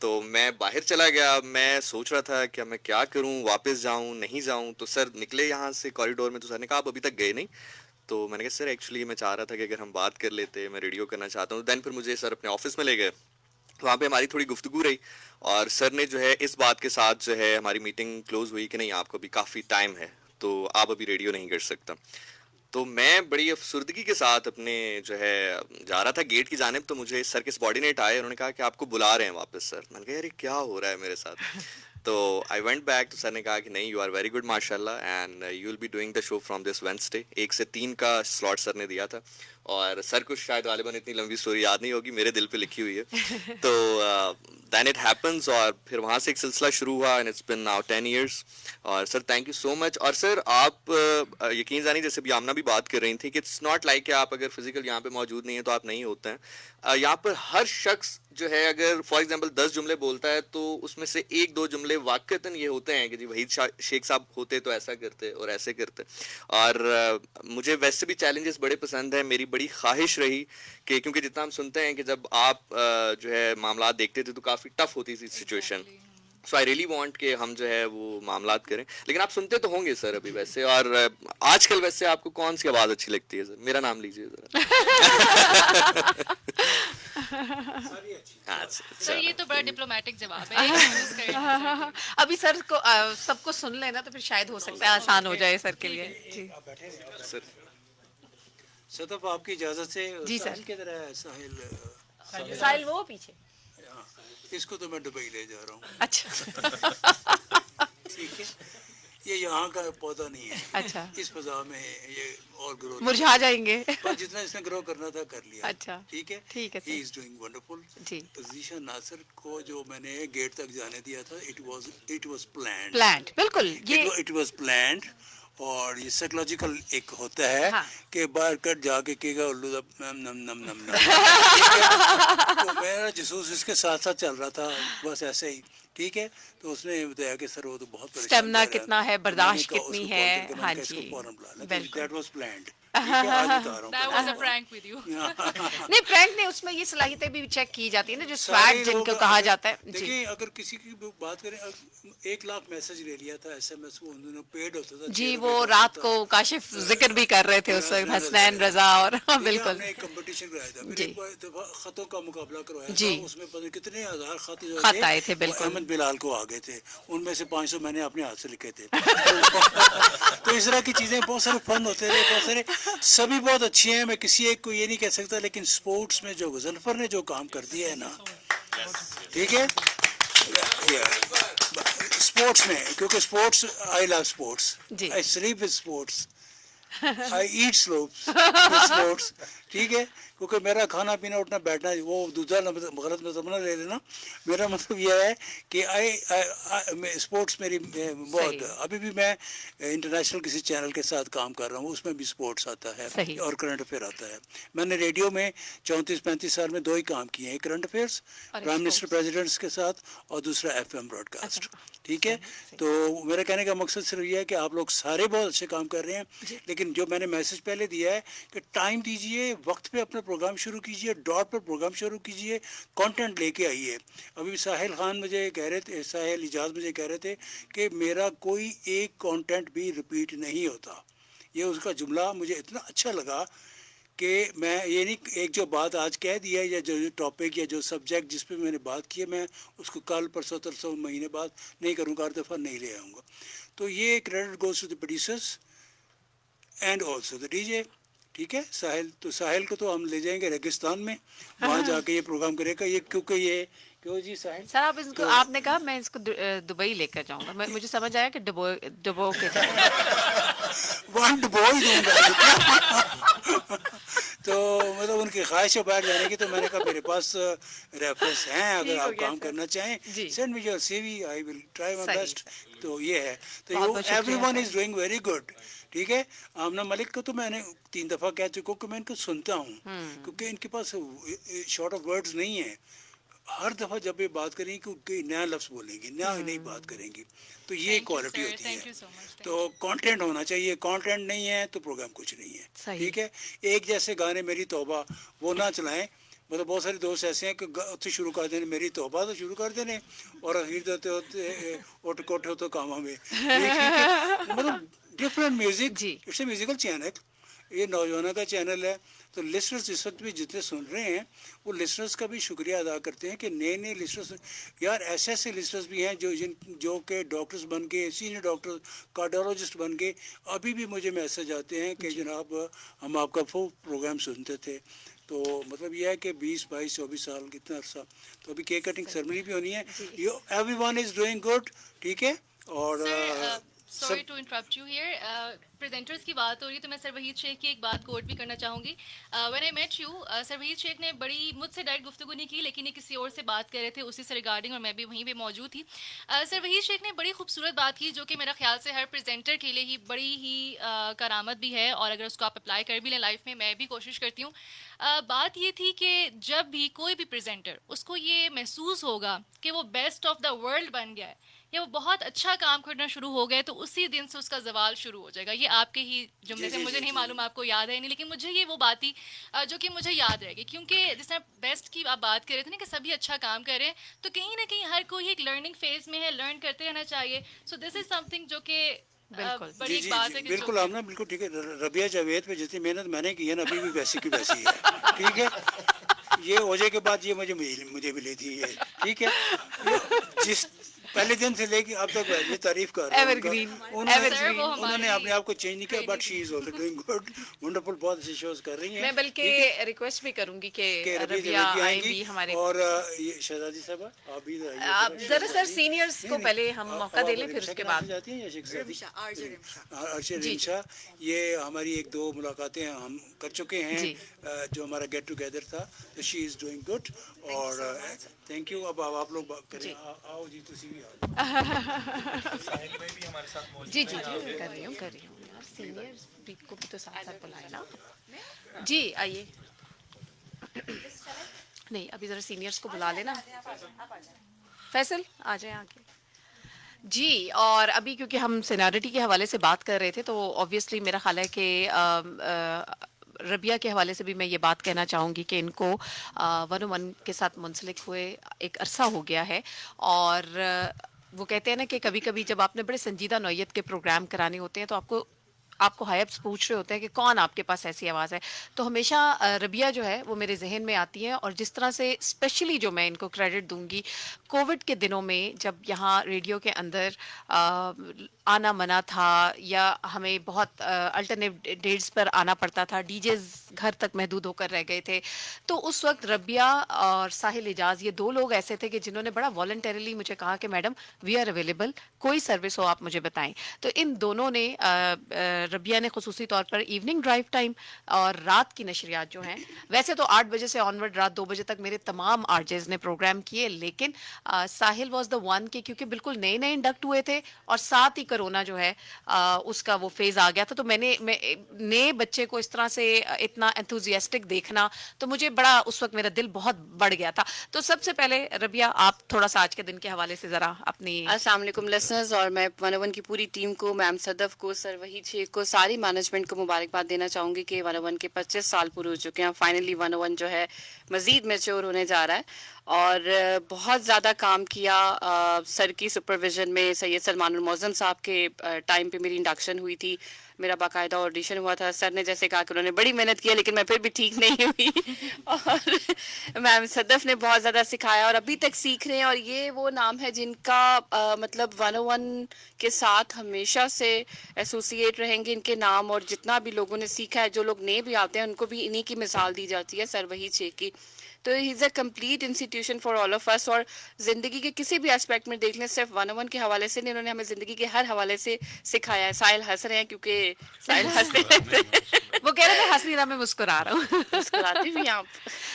تو میں باہر چلا گیا, میں سوچ رہا تھا کہ میں کیا کروں, واپس جاؤں نہیں جاؤں. تو سر نکلے یہاں سے کوریڈور میں, تو سر نے کہا آپ ابھی تک گئے نہیں. تو میں نے کہا سر ایکچولی میں چاہ رہا تھا کہ اگر ہم بات کر لیتے, میں ریڈیو کرنا چاہتا ہوں. دین پھر مجھے سر اپنے آفس میں لے گئے, وہاں پہ ہماری تھوڑی گفتگو رہی, اور سر نے جو ہے اس بات کے ساتھ جو ہے ہماری میٹنگ کلوز ہوئی کہ نہیں آپ کو ابھی کافی ٹائم ہے, تو آپ ابھی ریڈیو نہیں کر سکتا. تو میں بڑی افسردگی کے ساتھ اپنے جو ہے جا رہا تھا گیٹ کی جانب, تو مجھے سر کے سبارڈینیٹ آئے, انہوں نے کہا کہ آپ کو بلا رہے ہیں واپس. سر میں نے کہا یار کیا ہو رہا ہے میرے ساتھ. تو آئی وینٹ بیک, تو سر نے کہا کہ نہیں یو آر ویری گڈ ماشاء اللہ, and you will be doing the show from this Wednesday. 1 سے 3 کا سلاٹ سر نے دیا تھا, اور سر کو شاید غالباً اتنی لمبی اسٹوری یاد نہیں ہوگی, میرے دل پہ لکھی ہوئی ہے. تو دین اٹ ہیپنس, اور پھر وہاں سے ایک سلسلہ شروع ہوا, and it's been now 10 years. اور سر تھینک یو سو مچ. اور سر آپ یقین جانی جیسے بھی آمنہ بھی بات کر رہی تھیں کہ اٹس ناٹ لائک کہ آپ اگر فزیکل یہاں پہ موجود نہیں ہیں تو آپ نہیں ہوتے ہیں. یہاں پر ہر شخص جو ہے اگر فار ایگزامپل 10 جملے بولتا ہے تو اس میں سے 1-2 جملے واقعتاً یہ ہوتے ہیں کہ جی وحید شیخ صاحب ہوتے تو ایسا کرتے اور ایسے کرتے. اور مجھے ویسے بھی چیلنجز بڑے پسند ہیں. میری بڑی خواہش رہی کہ کیونکہ جتنا ہم سنتے ہیں کہ جب آپ جو ہے معاملات دیکھتے تھے تو کافی ٹف ہوتی تھی situation, so I really want کہ ہم جو ہے وہ معاملات کریں. لیکن آپ سنتے تو ہوں گے سر ابھی ویسے, اور آج کل ویسے آپ کو کون سی آواز اچھی لگتی ہے سر؟ میرا نام لیجیے ذرا. سر یہ تو بڑا ڈپلومیٹک جواب ہے. ابھی سر کو سب کو سن لینا تو پھر شاید ہو سکتا ہے آسان ہو جائے سر کے لیے. جی سر صدف آپ کی اجازت سے جی سر. ساحل کدھر ہے؟ ساحل ساحل وہ پیچھے. اس کو تو میں دبئی لے جا رہا ہوں. اچھا ٹھیک ہے, یہ یہاں کا پودا نہیں ہے. اچھا, اس فضا میں یہ اور گرو مرجھا جائیں گے. جتنا اس نے گرو کرنا تھا کر لیا. اچھا ٹھیک ہے, ٹھیک ہے ہی سر. Is doing wonderful. جی ذیشان ناصر کو جو میں نے گیٹ تک جانے دیا تھا, اٹ واز پلانٹ, بالکل یہ اٹ واز پلانڈ. اور یہ سائیکولوجیکل ایک ہوتا ہے کہ باہر کٹ جا کے کہے گا الو نم نم نم نم. تو میرا جسوس اس کے ساتھ ساتھ چل رہا تھا بس ایسے ہی. ٹھیک ہے, تو اس نے بتایا کہ سر وہ تو بہت اسٹیمنا کتنا ہے, برداشت کتنی ہے. ہاں جی دیٹ واز پلانڈ. نہیں پرینک نہیں, اس میں یہ صلاحیتیں بھی چیک کی جاتی ہیں نا, جو سویٹ جن کو کہا جاتا ہے. دیکھیں اگر کسی کی بات کریں, 1 لاکھ میسج لے لیا تھا SMS, وہ انہوں نے پیڈ ہوتا تھا. جی وہ رات کو کاشف ذکر بھی کر رہے تھے اس وقت, حسنین رضا اور بالکل. ہم نے ایک کمپٹیشن کرایا تھا, پھر ایک دفعہ خطوں کا مقابلہ کروایا تھا. اس میں پتہ کتنے ہزار خط آئے تھے. بالکل احمد بلال کو آگے تھے, ان میں سے 500 میں نے اپنے ہاتھ سے لکھے تھے. تو اس طرح کی چیزیں بہت سارے فن ہوتے رہے, بہت سارے سبھی بہت اچھے ہیں. میں کسی ایک کو یہ نہیں کہہ سکتا, لیکن سپورٹس میں جو غضنفر نے جو کام کر دیا ہے نا, ٹھیک ہے, سپورٹس میں, کیونکہ sports I love sports, I sleep with sports, I eat sports. ٹھیک ہے, کیونکہ میرا کھانا پینا اٹھنا بیٹھنا, وہ دوسرا غلط مطلب نہ لے لینا. میرا مطلب یہ ہے کہ اسپورٹس میری بہت, ابھی بھی میں انٹرنیشنل کسی چینل کے ساتھ کام کر رہا ہوں, اس میں بھی اسپورٹس آتا ہے اور کرنٹ افیئر آتا ہے. میں نے ریڈیو میں 34-35 سال میں 2 ہی کام کیے ہیں, current affairs prime minister presidents کے ساتھ, اور دوسرا FM براڈ کاسٹ. ٹھیک ہے, تو میرا کہنے کا مقصد صرف یہ ہے کہ آپ لوگ سارے بہت اچھے کام کر رہے ہیں, لیکن جو میں نے میسج پہلے دیا ہے کہ ٹائم دیجئے, وقت پہ اپنا پروگرام شروع کیجئے, ڈاٹ پر پروگرام شروع کیجئے, کانٹینٹ لے کے آئیے. ابھی ساحل خان مجھے کہہ رہے تھے, ساحل اجاز مجھے کہہ رہے تھے کہ میرا کوئی ایک کانٹینٹ بھی ریپیٹ نہیں ہوتا. یہ اس کا جملہ مجھے اتنا اچھا لگا کہ میں یہ نہیں, ایک جو بات آج کہہ دی ہے, یا جو ٹاپک یا جو سبجیکٹ جس پہ میں نے بات کی ہے, میں اس کو کل پرسوں ترسوں مہینے بعد نہیں کروں گا, ہر دفعہ نہیں لے آؤں گا. تو یہ credit goes to the producers and also the DJ. ٹھیک ہے, ساحل, تو ساحل کو تو ہم لے جائیں گے ریگستان میں, وہاں جا کے یہ پروگرام کرے گا. یہ کیونکہ یہ کیوں جی ساحل سر, آپ اس کو, آپ نے کہا میں اس کو دبئی لے کر جاؤں گا, مجھے سمجھ آیا کہ ڈبو کے وہاں ڈبو ہی دوں گا. تو مطلب ان کی خواہش ہے باہر جانے کی, تو میں نے کہا میرے پاس ریفرنس ہیں, اگر آپ کام کرنا چاہیں send me your CV, I will try my best. تو یہ ہے, تو every one is doing very good. ٹھیک ہے, آمنہ ملک کو تو میں نے 3 دفعہ کہہ چکا ہوں کہ میں ان کو سنتا ہوں, کیونکہ ان کے پاس شارٹ آف ورڈز نہیں ہیں. ہر دفعہ جب یہ بات کریں گی کہ نیا لفظ بولیں گی, نئی بات کریں گی, تو یہ کوالٹی ہوتی ہے. تو کانٹینٹ ہونا چاہیے, کانٹینٹ نہیں ہے تو پروگرام کچھ نہیں ہے. ٹھیک ہے, ایک جیسے گانے میری توبہ وہ نہ چلائیں. مطلب بہت سارے دوست ایسے ہیں کہ اتنے شروع کر دینے میری توبہ تو شروع کر دینے, اور اخیر دیتے ہوتے اوٹ کوٹے ہوتے کاموں میں. مطلب different music, it's a musical channel, یہ نوجوانوں کا چینل ہے. تو لسنرز اس وقت بھی جتنے سن رہے ہیں, وہ لسنرز کا بھی شکریہ ادا کرتے ہیں کہ نئے لسنرز, یار ایسے لسنرز بھی ہیں جو کہ ڈاکٹرز بن کے, سینئر ڈاکٹر, کارڈیولوجسٹ بن کے ابھی بھی مجھے میسج آتے ہیں کہ جناب ہم آپ کا پروگرام سنتے تھے. تو مطلب یہ ہے کہ 20-22-24 سال کتنا عرصہ. تو ابھی کیک کٹنگ سرمنی بھی ہونی ہے. Everyone is doing good. ٹھیک ہے, اور sorry to interrupt you here, presenters کی بات ہو رہی ہے تو میں سر وحید شیخ کی ایک بات کوٹ بھی کرنا چاہوں گی. وین آئی میٹ یو, سر وحید شیخ نے بڑی مجھ سے ڈائریکٹ گفتگو نہیں کی, لیکن یہ کسی اور سے بات کر رہے تھے اسی سے ریگارڈنگ, اور میں بھی وہیں پہ موجود تھی. سر وحید شیخ نے بڑی خوبصورت بات کی, جو کہ میرا خیال سے ہر پریزنٹر کے لیے ہی بڑی ہی کرامت بھی ہے, اور اگر اس کو آپ اپلائی کر بھی لیں لائف میں بھی کوشش کرتی ہوں. بات یہ تھی کہ جب بھی کوئی بھی پریزنٹر, اس کو یہ محسوس ہوگا کہ وہ بیسٹ آف دا ورلڈ بن گیا ہے, یا وہ بہت اچھا کام کرنا شروع ہو گئے تو اسی دن سے اس کا زوال شروع ہو جائے گا. یہ آپ کے ہی جملے سے مجھے نہیں معلوم آپ کو یاد ہے نہیں, لیکن مجھے یہ وہ بات تھی جو کہ مجھے یاد رہے گی, کیونکہ جس طرح بیسٹ کی آپ بات کر رہے تھے نا کہ سبھی اچھا کام کریں, تو کہیں نہ کہیں ہر کوئی ایک لرننگ فیز میں ہے, لرن کرتے رہنا چاہیے. سو دس از سم تھنگ جو کہ بڑی ایک بات ہے کہ بالکل آپ نے بالکل ٹھیک ہے. ربیہ جاوید پہ جتنی محنت میں نے کی ہے نا ابھی بھی ویسی کی ویسی ہے, ٹھیک ہے. یہ اوجے کے بعد یہ مجھے ملی تھی یہ, ٹھیک ہے. جس پہلے دن سے لے کے اب تک یہ تعریف کر رہا ہوں, انہوں نے اپنے آپ کو چینج نہیں کیا, but she is also doing good, wonderful, بہت اچھے شوز کر رہی ہیں. میں بلکہ ریکویسٹ بھی کروں گی کہ ربیہ آئیں بھی ہمارے, اور یہ شہزادی صاحبہ آپ بھی ذرا سر سینئرز کو پہلے ہم موقع دے لیں, پھر اس کے بعد جاتی ہیں. رمشا, یہ ہماری ایک دو ملاقاتیں ہم کر چکے ہیں جو ہمارا گیٹ ٹوگیدر تھا, تو شی از ڈوئنگ گڈ, اور تھینک یو. اب آپ لوگ بات کریں, آؤ جی تسی بھی جی جی کر رہی ہوں یار, سینئرز کو بھی تو ساتھ ساتھ بلائے نا. جی آئیے, نہیں ابھی ذرا سینئرز کو بلا لینا. فیصل آ جائیں آگے. جی, اور ابھی کیونکہ ہم سینیورٹی کے حوالے سے بات کر رہے تھے تو آبویسلی میرا خیال ہے کہ ربیہ کے حوالے سے بھی میں یہ بات کہنا چاہوں گی کہ ان کو 101 کے ساتھ منسلک ہوئے ایک عرصہ ہو گیا ہے, اور وہ کہتے ہیں نا کہ کبھی کبھی جب آپ نے بڑے سنجیدہ نوعیت کے پروگرام کرانے ہوتے ہیں تو آپ کو ہائپس پوچھ رہے ہوتے ہیں کہ کون آپ کے پاس ایسی آواز ہے, تو ہمیشہ ربیہ جو ہے وہ میرے ذہن میں آتی ہے. اور جس طرح سے اسپیشلی جو میں ان کو کریڈٹ دوں گی, کووڈ کے دنوں میں جب یہاں ریڈیو کے اندر آنا منع تھا یا ہمیں بہت الٹرنیٹ ڈیٹس پر آنا پڑتا تھا, ڈی جیز گھر تک محدود ہو کر رہ گئے تھے, تو اس وقت ربیہ اور ساحل اعجاز یہ دو لوگ ایسے تھے کہ جنہوں نے بڑا والنٹریلی مجھے کہا کہ میڈم وی آر اویلیبل, کوئی سروس ہو آپ مجھے بتائیں. تو ان دونوں نے ربیہ نے خصوصی طور پر ایوننگ ڈرائیو ٹائم اور رات کی نشریات جو ہیں, ویسے تو 8 بجے سے آنورڈ رات 2 بجے تک میرے تمام آرجیز نے پروگرام کیے, لیکن ساحل واز دا ون کہ کیونکہ بالکل نئے انڈکٹ ہوئے تھے اور ساتھ ہی کرونا جو ہے اس کا وہ فیز آ گیا تھا, تو میں نئے بچے کو اس طرح سے اتنا انتھوزیاسٹک دیکھنا تو مجھے بڑا اس وقت میرا دل بہت بڑھ گیا تھا. تو سب سے پہلے ربیہ آپ تھوڑا سا آج کے دن کے حوالے سے ذرا اپنی. السلام علیکم لسنرز, اور میں 101 کی پوری ٹیم کو, میم صدف کو, سر وحید شیخ کو, ساری مینجمنٹ کو مبارکباد دینا چاہوں گی کہ 101 کے 25 سال پورے ہو چکے ہیں. فائنلی 101 جو ہے مزید میچور ہونے جا رہا ہے, اور بہت زیادہ کام کیا. سر کی سپرویژن میں سید سلمان المعظم صاحب کے ٹائم پہ میری انڈکشن ہوئی تھی, میرا باقاعدہ آڈیشن ہوا تھا. سر نے جیسے کہا کہ انہوں نے بڑی محنت کیا لیکن میں پھر بھی ٹھیک نہیں ہوئی, اور میم صدف نے بہت زیادہ سکھایا اور ابھی تک سیکھ رہے ہیں. اور یہ وہ نام ہے جن کا مطلب 101 کے ساتھ ہمیشہ سے ایسوسیٹ رہیں گے ان کے نام, اور جتنا بھی لوگوں نے سیکھا ہے, جو لوگ نئے بھی آتے ہیں ان کو بھی انہی کی مثال دی جاتی ہے, سر وحید شیخ کی. تو he is a complete institution for all of us, اور زندگی کے کسی بھی اسپیکٹ میں دیکھ لیں, صرف 101 کے حوالے سے نہیں, انہوں نے ہمیں زندگی کے ہر حوالے سے سکھایا ہے. ساحل ہنس رہے ہیں کیونکہ ساحل ہنستے رہتے ہیں, وہ کہہ رہے ہیں ہنسی رہا, میں مسکرا رہا ہوں. مسکراتی بھی آپ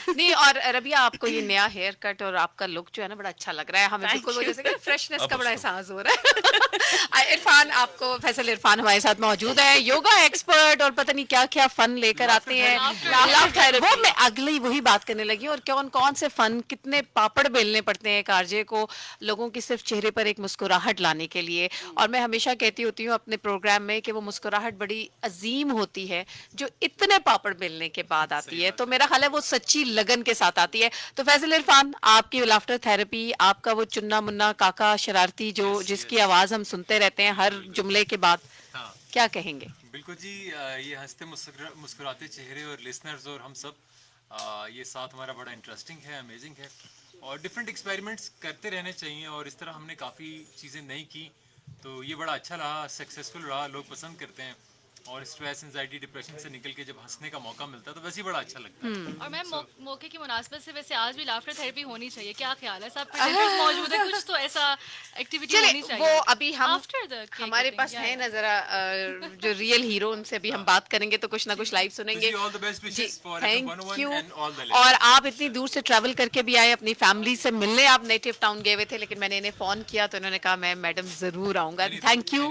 نہیں, اور ربیہ آپ کو یہ نیا ہیئر کٹ اور آپ کا لک جو ہے نا بڑا اچھا لگ رہا ہے, ہمیں بالکل وہ جیسے کہ فریشنس کا بڑا احساس ہو رہا ہے. عرفان آپ کو, فیصل عرفان ہمارے ساتھ موجود ہے, یوگا ایکسپرٹ, اور پتہ نہیں کیا کیا فن لے کر آتے ہیں. وہ میں اگلی وہی بات کرنے لگی, اور کون سے فن, کتنے پاپڑ بیلنے پڑتے ہیں ایک آرجے کو لوگوں کی صرف چہرے پر ایک مسکراہٹ لانے کے لیے. اور میں ہمیشہ کہتی ہوتی ہوں اپنے پروگرام میں کہ وہ مسکراہٹ بڑی عظیم ہوتی ہے جو اتنے پاپڑ بیلنے کے بعد آتی ہے, تو میرا خیال ہے وہ سچی لگن کے ساتھ آتی ہے. تو فیصل عرفان, آپ کی لافٹر تھراپی, آپ کا وہ چنا منا کاکا شرارتی جو جس کی آواز ہم سنتے رہتے ہیں ہر جملے کے بعد, کیا کہیں گے؟ بالکل جی, یہ ہنستے مسکراتے چہرے اور لسنرز اور ہم سب, یہ ساتھ ہمارا بڑا انٹرسٹنگ ہے, امیزنگ ہے, اور ڈفرینٹ ایکسپیریمنٹس کرتے رہنے چاہیے. اور اس طرح ہم نے کافی چیزیں نہیں کی تو یہ بڑا اچھا رہا, سکسیزفل رہا, لوگ پسند کرتے ہیں. اور اسٹریس, انزائٹی, ڈپریشن سے نکل کے جب ہنسنے کا موقع ملتا ہے تو ویسے ہی بڑا اچھا لگتا ہے. اور میم موقع کی مناسبت سے ویسے آج بھی لافٹر تھراپی ہونی چاہیے, کیا خیال ہے؟ سب پریزنٹرز موجود ہیں, کچھ تو ایسا ایکٹیویٹی ہونی چاہیے. وہ ابھی ہم ہمارے پاس ہے نا ذرا جو ریئل ہیرو, ان سے بھی ہم بات کریں گے تو کچھ نہ کچھ لائیو سنیں گے. Thank you. اور آپ اتنی دور سے ٹریول کر کے بھی آئے, اپنی فیملی سے ملنے آپ نیٹو ٹاؤن گئے ہوئے تھے, لیکن میں نے انہیں فون کیا تو انہوں نے کہا میں میڈم ضرور آؤں گا. Thank you.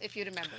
if you remember.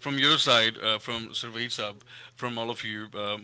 from your side, from Sir Wahid Saab, from all of you.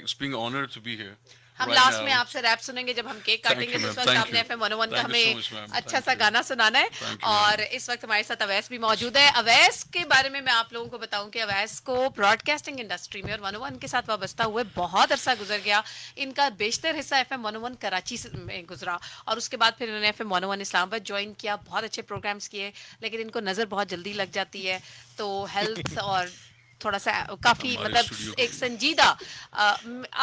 it's being honored to be here. ہم right لاسٹ now. میں آپ سے ریپ سنیں گے جب ہم کیک کاٹیں گے, you, تو اس ma'am. وقت Thank آپ نے you. FM 101 کا Thank you so ہمیں much, ma'am. اچھا Thank سا you. گانا سنانا ہے. Thank you, اور ma'am. اس وقت ہمارے ساتھ اویس بھی موجود ہے. اویس کے بارے میں آپ لوگوں کو بتاؤں کہ اویس کو براڈ کاسٹنگ انڈسٹری میں اور 101 کے ساتھ وابستہ ہوئے بہت عرصہ گزر گیا. ان کا بیشتر حصہ FM 101 کراچی میں گزرا, اور اس کے بعد پھر انہوں نے FM 101 اسلام آباد جوائن کیا. بہت اچھے پروگرامس کیے, لیکن ان کو نظر بہت جلدی لگ جاتی ہے, تو ہیلتھ اور تھوڑا سا کافی ہمارے مطلب اسٹوڈیو ایک سنجیدہ.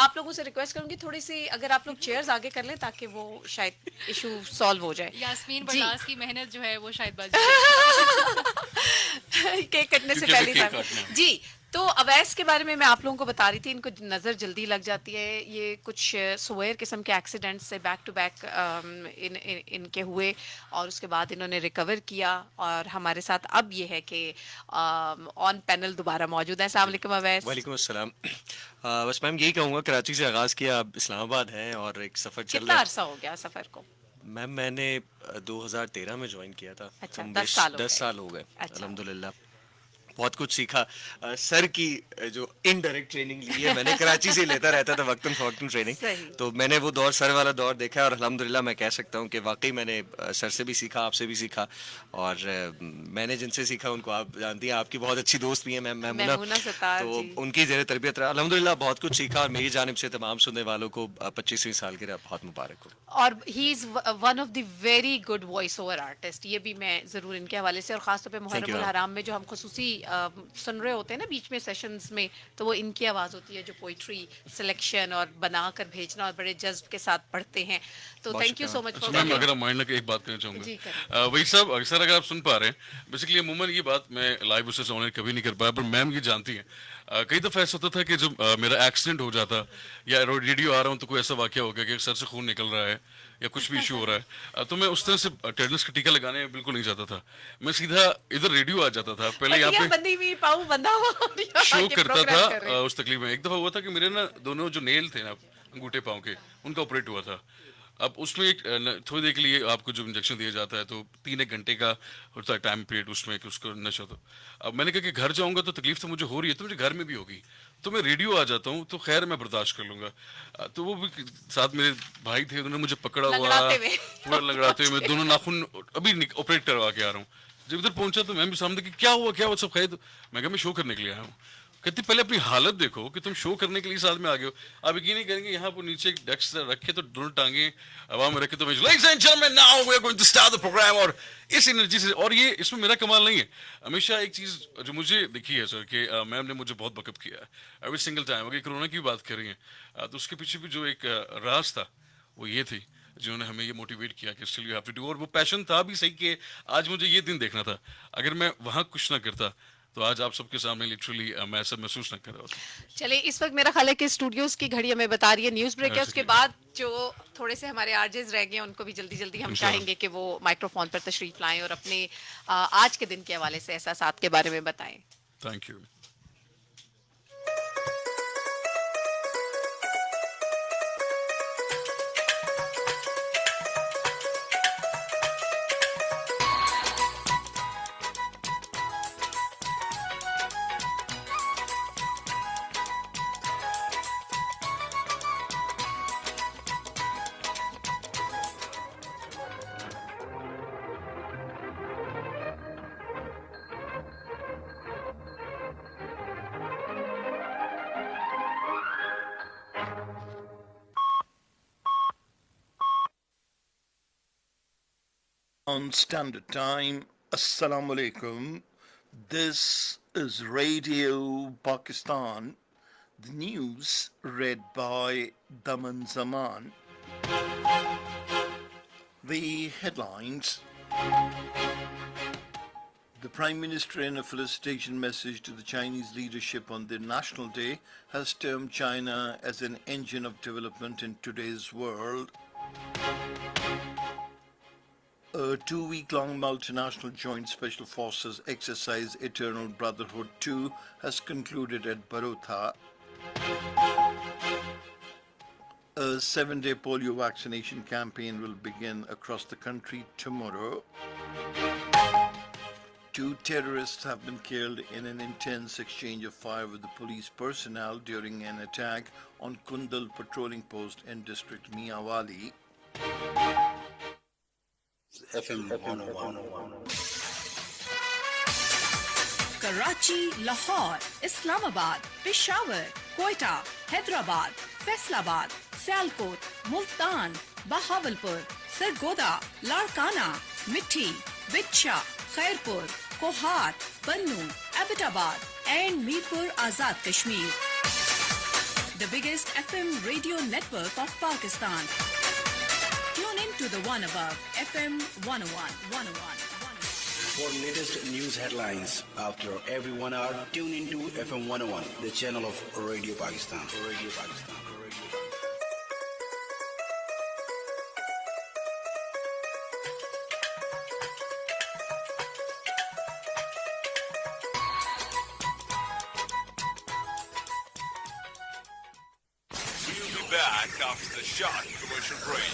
آپ لوگوں سے ریکویسٹ کروں گی تھوڑی سی اگر آپ لوگ چیئرز آگے کر لیں تاکہ وہ شاید ایشو سالو ہو جائے. یاسمین جی. برداس کی محنت جو ہے وہ شاید بچ جائے. کیک کٹنے سے کیونکہ پہلے ابھی کیک تھا. کاٹنا ہے. جی, تو اویس کے بارے میں آپ لوگوں کو بتا رہی تھی, ان کو نظر جلدی لگ جاتی ہے. یہ کچھ سویر قسم کے ایکسیڈنٹ سے بیک ٹو بیک ان کے ہوئے, اور اس کے بعد انہوں نے ریکور کیا, اور ہمارے ساتھ اب یہ ہے کہ آن پینل دوبارہ موجود ہے. السلام علیکم اویس. وعلیکم السلام. بس میم یہی کہوں گا, کراچی سے آغاز کیا, اب اسلام آباد ہیں اور ایک سفر چل رہا کتنا ہے. عرصہ ہو گیا سفر کو؟ میم میں نے 2013 میں جوائن کیا تھا. اچھا, کم 10 بیش سال 10 سال ہو گئے اچھا. الحمدللہ. بہت کچھ سیکھا. سر کی جو انڈائریکٹ ٹریننگ لی ہے میں نے, کراچی سے لیتا رہتا تھا وقتاً فوقتاً ٹریننگ, تو میں نے وہ دور, سر والا دور دیکھا ہے, اور الحمدللہ میں کہہ سکتا ہوں کہ واقعی میں نے سر سے بھی سیکھا, آپ سے بھی سیکھا, اور میں نے جن سے سیکھا ان کو آپ جانتی ہیں, آپ کی بہت اچھی دوست بھی ہیں میم میمونہ, تو ان کی زیر تربیت رہا. الحمدللہ بہت کچھ سیکھا, اور میری جانب سے تمام سننے والوں کو 25ویں سالگرہ بہت مبارک ہو. اور he is one of the very good voice over artist. یہ بھی میں ضرور ان کے حوالے سے, اور خاص طور پہ محرم الحرام میں جو ہم خصوصی سن رہے ہوتے ہیں نا بیچ میں سیشنز میں, تو وہ ان کی آواز ہوتی ہے جو پوئٹری سلیکشن اور بنا کر بھیجنا, اور بڑے جذب کے ساتھ پڑھتے ہیں. تو thank you so much for. Ma'am اگر آپ مائنڈ لگے ایک بات کہنا چاہوں گا, وہی صاحب اکثر اگر آپ سن پا رہے ہیں, بیسکلی عموماً یہ بات میں لائیو اسے آن کبھی نہیں کر پایا, پر میم یہ جانتی ہیں. کئی دفعہ ایسا ہوتا تھا کہ جب میرا ایکسیڈنٹ ہو جاتا یا ریڈیو آ رہا ہوں تو کوئی ایسا واقعہ ہو گیا کہ سر سے خون نکل رہا ہے یا کچھ بھی ایشو ہو رہا ہے, تو میں اس طرح سے ٹیٹنس کا ٹیکہ لگانے بالکل نہیں چاہتا تھا. میں سیدھا ادھر ریڈیو آ جاتا تھا. پہلے یہاں پہ شو کرتا تھا. اس تکلیف میں ایک دفعہ ہوا تھا کہ میرے نا دونوں جو نیل تھے نا انگوٹھے پاؤں کے, ان کا آپریٹ ہوا تھا. اب اس میں ایک تھوڑی دیر کے لیے آپ کو جو انجیکشن دیا جاتا ہے تو 3-1 گھنٹے کا ہوتا ہے ٹائم پیریڈ اس میں کہ اس کو نشہ ہوتا. اب میں نے کہا کہ گھر جاؤں گا تو تکلیف تو مجھے ہو رہی ہے, تو مجھے گھر میں بھی ہوگی, تو میں ریڈیو آ جاتا ہوں, تو خیر میں برداشت کر لوں گا. تو وہ بھی ساتھ میرے بھائی تھے, انہوں نے مجھے پکڑا ہوا پورا لگڑاتے ہوئے, میں دونوں ناخن ابھی آپریٹ کروا کے آ رہا ہوں. جب ادھر پہنچا تو میں بھی سامنے کہ کیا ہوا سب خیر. میں کہا میں شو کرنے کے لیے آیا ہوں. کہتی پہلے اپنی حالت دیکھو کہ تم شو کرنے کے لیے ساتھ میں آگے ہو. آپ یقین نہیں کریں گے, یہاں پر نیچے ایک ڈیسک رکھے تو دونوں ٹانگیں ہوا میں رکھے, تو ladies and gentlemen now we are going to start the program, اور اس انرجی سے. اور یہ اس میں میرا کمال نہیں ہے, ہمیشہ ایک چیز جو مجھے دکھی ہے سر کہ میم نے مجھے بہت بیک اپ کیا ہے ایوری سنگل ٹائم. اگر کرونا کی بات کر رہی ہیں تو اس کے پیچھے بھی جو ایک راز تھا وہ یہ تھی جنہوں نے ہمیں یہ موٹیویٹ کیا کہ still you have to do, اور وہ پیشن تھا بھی صحیح کہ آج مجھے یہ دن دیکھنا تھا. اگر میں وہاں کچھ نہ کرتا تو آج آپ سب کے سامنے لٹرلی میں ایسا محسوس نہ کر رہا ہوتا. چلے اس وقت میرا خیال ہے کہ اسٹوڈیوز کی گھڑی ہمیں بتا رہی ہے نیوز بریک ہے, اس کے بعد جو تھوڑے سے ہمارے آرجز رہ گئے ہیں ان کو بھی جلدی ہم چاہیں گے کہ وہ مائکرو فون پر تشریف لائیں اور اپنے آج کے دن کے حوالے سے احساسات کے بارے میں بتائیں. Thank you. On Standard Time, Assalamu Alaikum. This is Radio Pakistan. The news read by Daman Zaman. The headlines. The Prime Minister, in a felicitation message to the Chinese leadership on their National Day, has termed China as an engine of development in today's world. A 2-week-long multinational joint special forces exercise Eternal Brotherhood 2 has concluded at Barotha. A 7-day polio vaccination campaign will begin across the country tomorrow. 2 terrorists have been killed in an intense exchange of fire with the police personnel during an attack on Kundal patrolling post in district Miawali. FM 101. Karachi, Lahore, Islamabad, Peshawar, Quetta, Hyderabad, Faisalabad, Sialkot, Multan, Bahawalpur, Sargodha, Larkana, Mithi, Bicha, Khairpur, Kohat, Bannu, Abbottabad and Mirpur Azad Kashmir. The biggest FM radio network of Pakistan. Tune in to the one above, FM 101. For latest news headlines after every 1 hour, tune into FM 101, the channel of Radio Pakistan. Radio Pakistan. We'll be back after the short commercial break.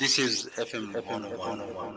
This is FM 101.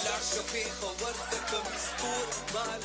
Lascia ورد كمستور مال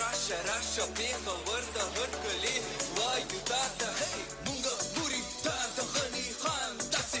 راشا راشا بيخ ورد هركلي وايو داتا هي مونغا بوري داتا Ghani Khan داسي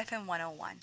FM 101।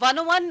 101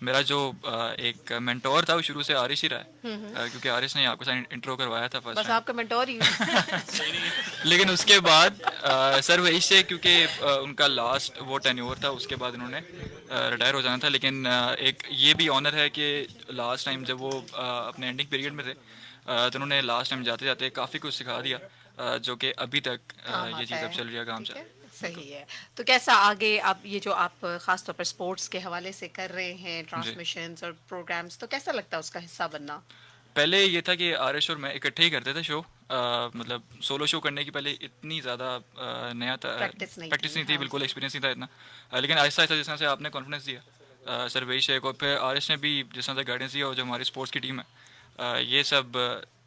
میرا جو ایک mentor تھا وہ شروع سے عارش ہی رہا ہے، کیونکہ عارش نے آپ کے ساتھ انٹرو کروایا تھا فرسٹ بس آپ کا منٹور ہی لیکن اس کے بعد سر وہی سے، کیونکہ ان کا لاسٹ وہ ٹینیور تھا، اس کے بعد انہوں نے ریٹائر ہو جانا تھا. لیکن ایک یہ بھی آنر ہے کہ لاسٹ ٹائم جب وہ اپنے اینڈنگ پیریڈ میں تھے تو انہوں نے لاسٹ ٹائم جاتے جاتے کافی کچھ سکھا دیا، جو کہ ابھی تک یہ چیز اب چل رہی ہے، کام چل رہا ہے. صحیح ہے. تو کیسا آگے اب یہ جو آپ خاص طور پر سپورٹس کے حوالے سے کر رہے ہیں ٹرانسمیشنز اور پروگرامز، تو کیسا لگتا ہے اس کا حصہ بننا؟ پہلے یہ تھا کہ عارش اور میں اکٹھے ہی کرتے تھے شو، مطلب سولو شو کرنے کی پہلے اتنی زیادہ نیا پریکٹس نہیں تھی، بالکل ایکسپیرینس نہیں تھا اتنا. لیکن آہستہ آہستہ جس طرح سے آپ نے کانفیڈنس دیا سر وہی شیخ، اور پھر عارش نے بھی جس طرح سے گائیڈنس دیا، اور جو ہماری اسپورٹس کی ٹیم ہے، یہ سب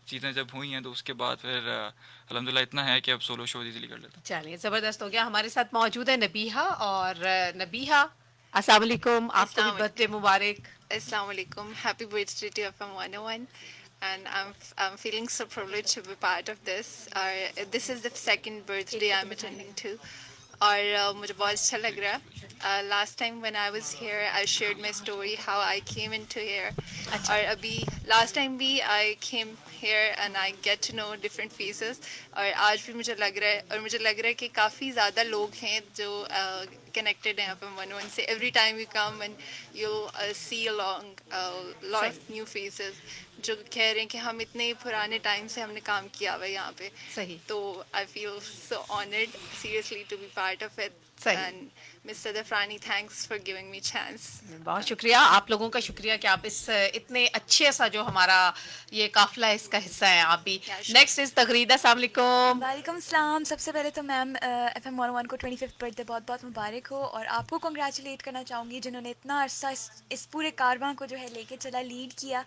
چیزیں جب ہوئی ہیں تو اس کے بعد پھر الحمدللہ اتنا ہے کہ اب سولو شو ایزیلی کر لیتے ہیں. چلیے زبردست ہو گیا. ہمارے ساتھ موجود ہے نبیہہ، اور نبیہہ السلام علیکم، آپ کو بھی birth day Mubarak. Assalamu alaikum. Happy birthday to FM 101. And I'm feeling so privileged to be part of this. This is the second birthday I'm attending to. اور مجھے بہت اچھا لگ رہا ہے. Last time when I was here I shared my story how I came into here. اور ابھی last time بھی I came here and I get to know different faces. اور آج بھی مجھے لگ رہا ہے، اور مجھے لگ رہا ہے کہ کافی زیادہ لوگ ہیں جو connected ہیں FM 101 سے. Every time you come and you'll see along lot of new faces جو کہہ رہے ہیں کہ ہم اتنے پرانے ٹائم سے ہم نے کام کیا ہوا ہے یہاں پہ. صحیح. تو I feel so honored seriously to be part of it. صحیح. And Mr. Dafrani, thanks for giving me chance. بہت شکریہ، آپ لوگوں کا شکریہ کہ آپ اس اتنے اچھے سا جو ہمارا یہ قافلہ ہے اس کا حصہ ہیں آپ بھی. Next is Taghreeda. السلام علیکم. وعلیکم السلام. سب سے پہلے تو میم FM 101 کو 25th برتھ ڈے بہت بہت مبارک ہو، اور آپ کو کنگریچولیٹ کرنا چاہوں گی جنہوں نے اتنا عرصہ اس پورے کارواں کو جو ہے لے کے چلا، لیڈ کیا.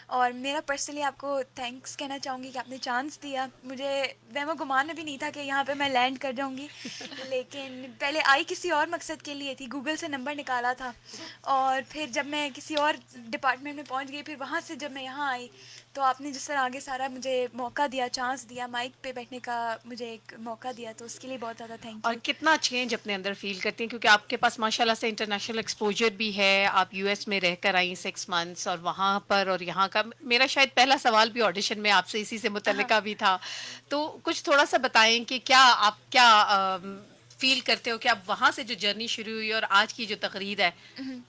اور میرا پرسنلی آپ کو تھینکس کہنا چاہوں گی کہ آپ نے چانس دیا. مجھے وہم و گمان میں بھی نہیں تھا کہ یہاں پہ میں لینڈ کر جاؤں گی، لیکن پہلے آئی کسی اور مقصد کے لیے تھی، گوگل سے نمبر نکالا تھا، اور پھر جب میں کسی اور ڈپارٹمنٹ میں پہنچ گئی، پھر وہاں سے جب میں یہاں آئی تو آپ نے جس طرح آگے سارا مجھے موقع دیا، چانس دیا، مائک پہ بیٹھنے کا مجھے ایک موقع دیا، تو اس کے لیے بہت زیادہ تھینک یو. اور کتنا چینج اپنے اندر فیل کرتی ہیں، کیونکہ آپ کے پاس ماشاء اللہ سے انٹرنیشنل ایکسپوجر بھی ہے. آپ US میں رہ کر آئیں 6 months، اور وہاں پر اور یہاں کا میرا شاید پہلا سوال بھی آڈیشن میں آپ سے اسی سے متعلقہ بھی تھا. تو کچھ تھوڑا سا بتائیں کہ کیا آپ کیا فیل کرتے ہو کہ اب وہاں سے جو جرنی شروع ہوئی اور آج کی جو تقریر ہے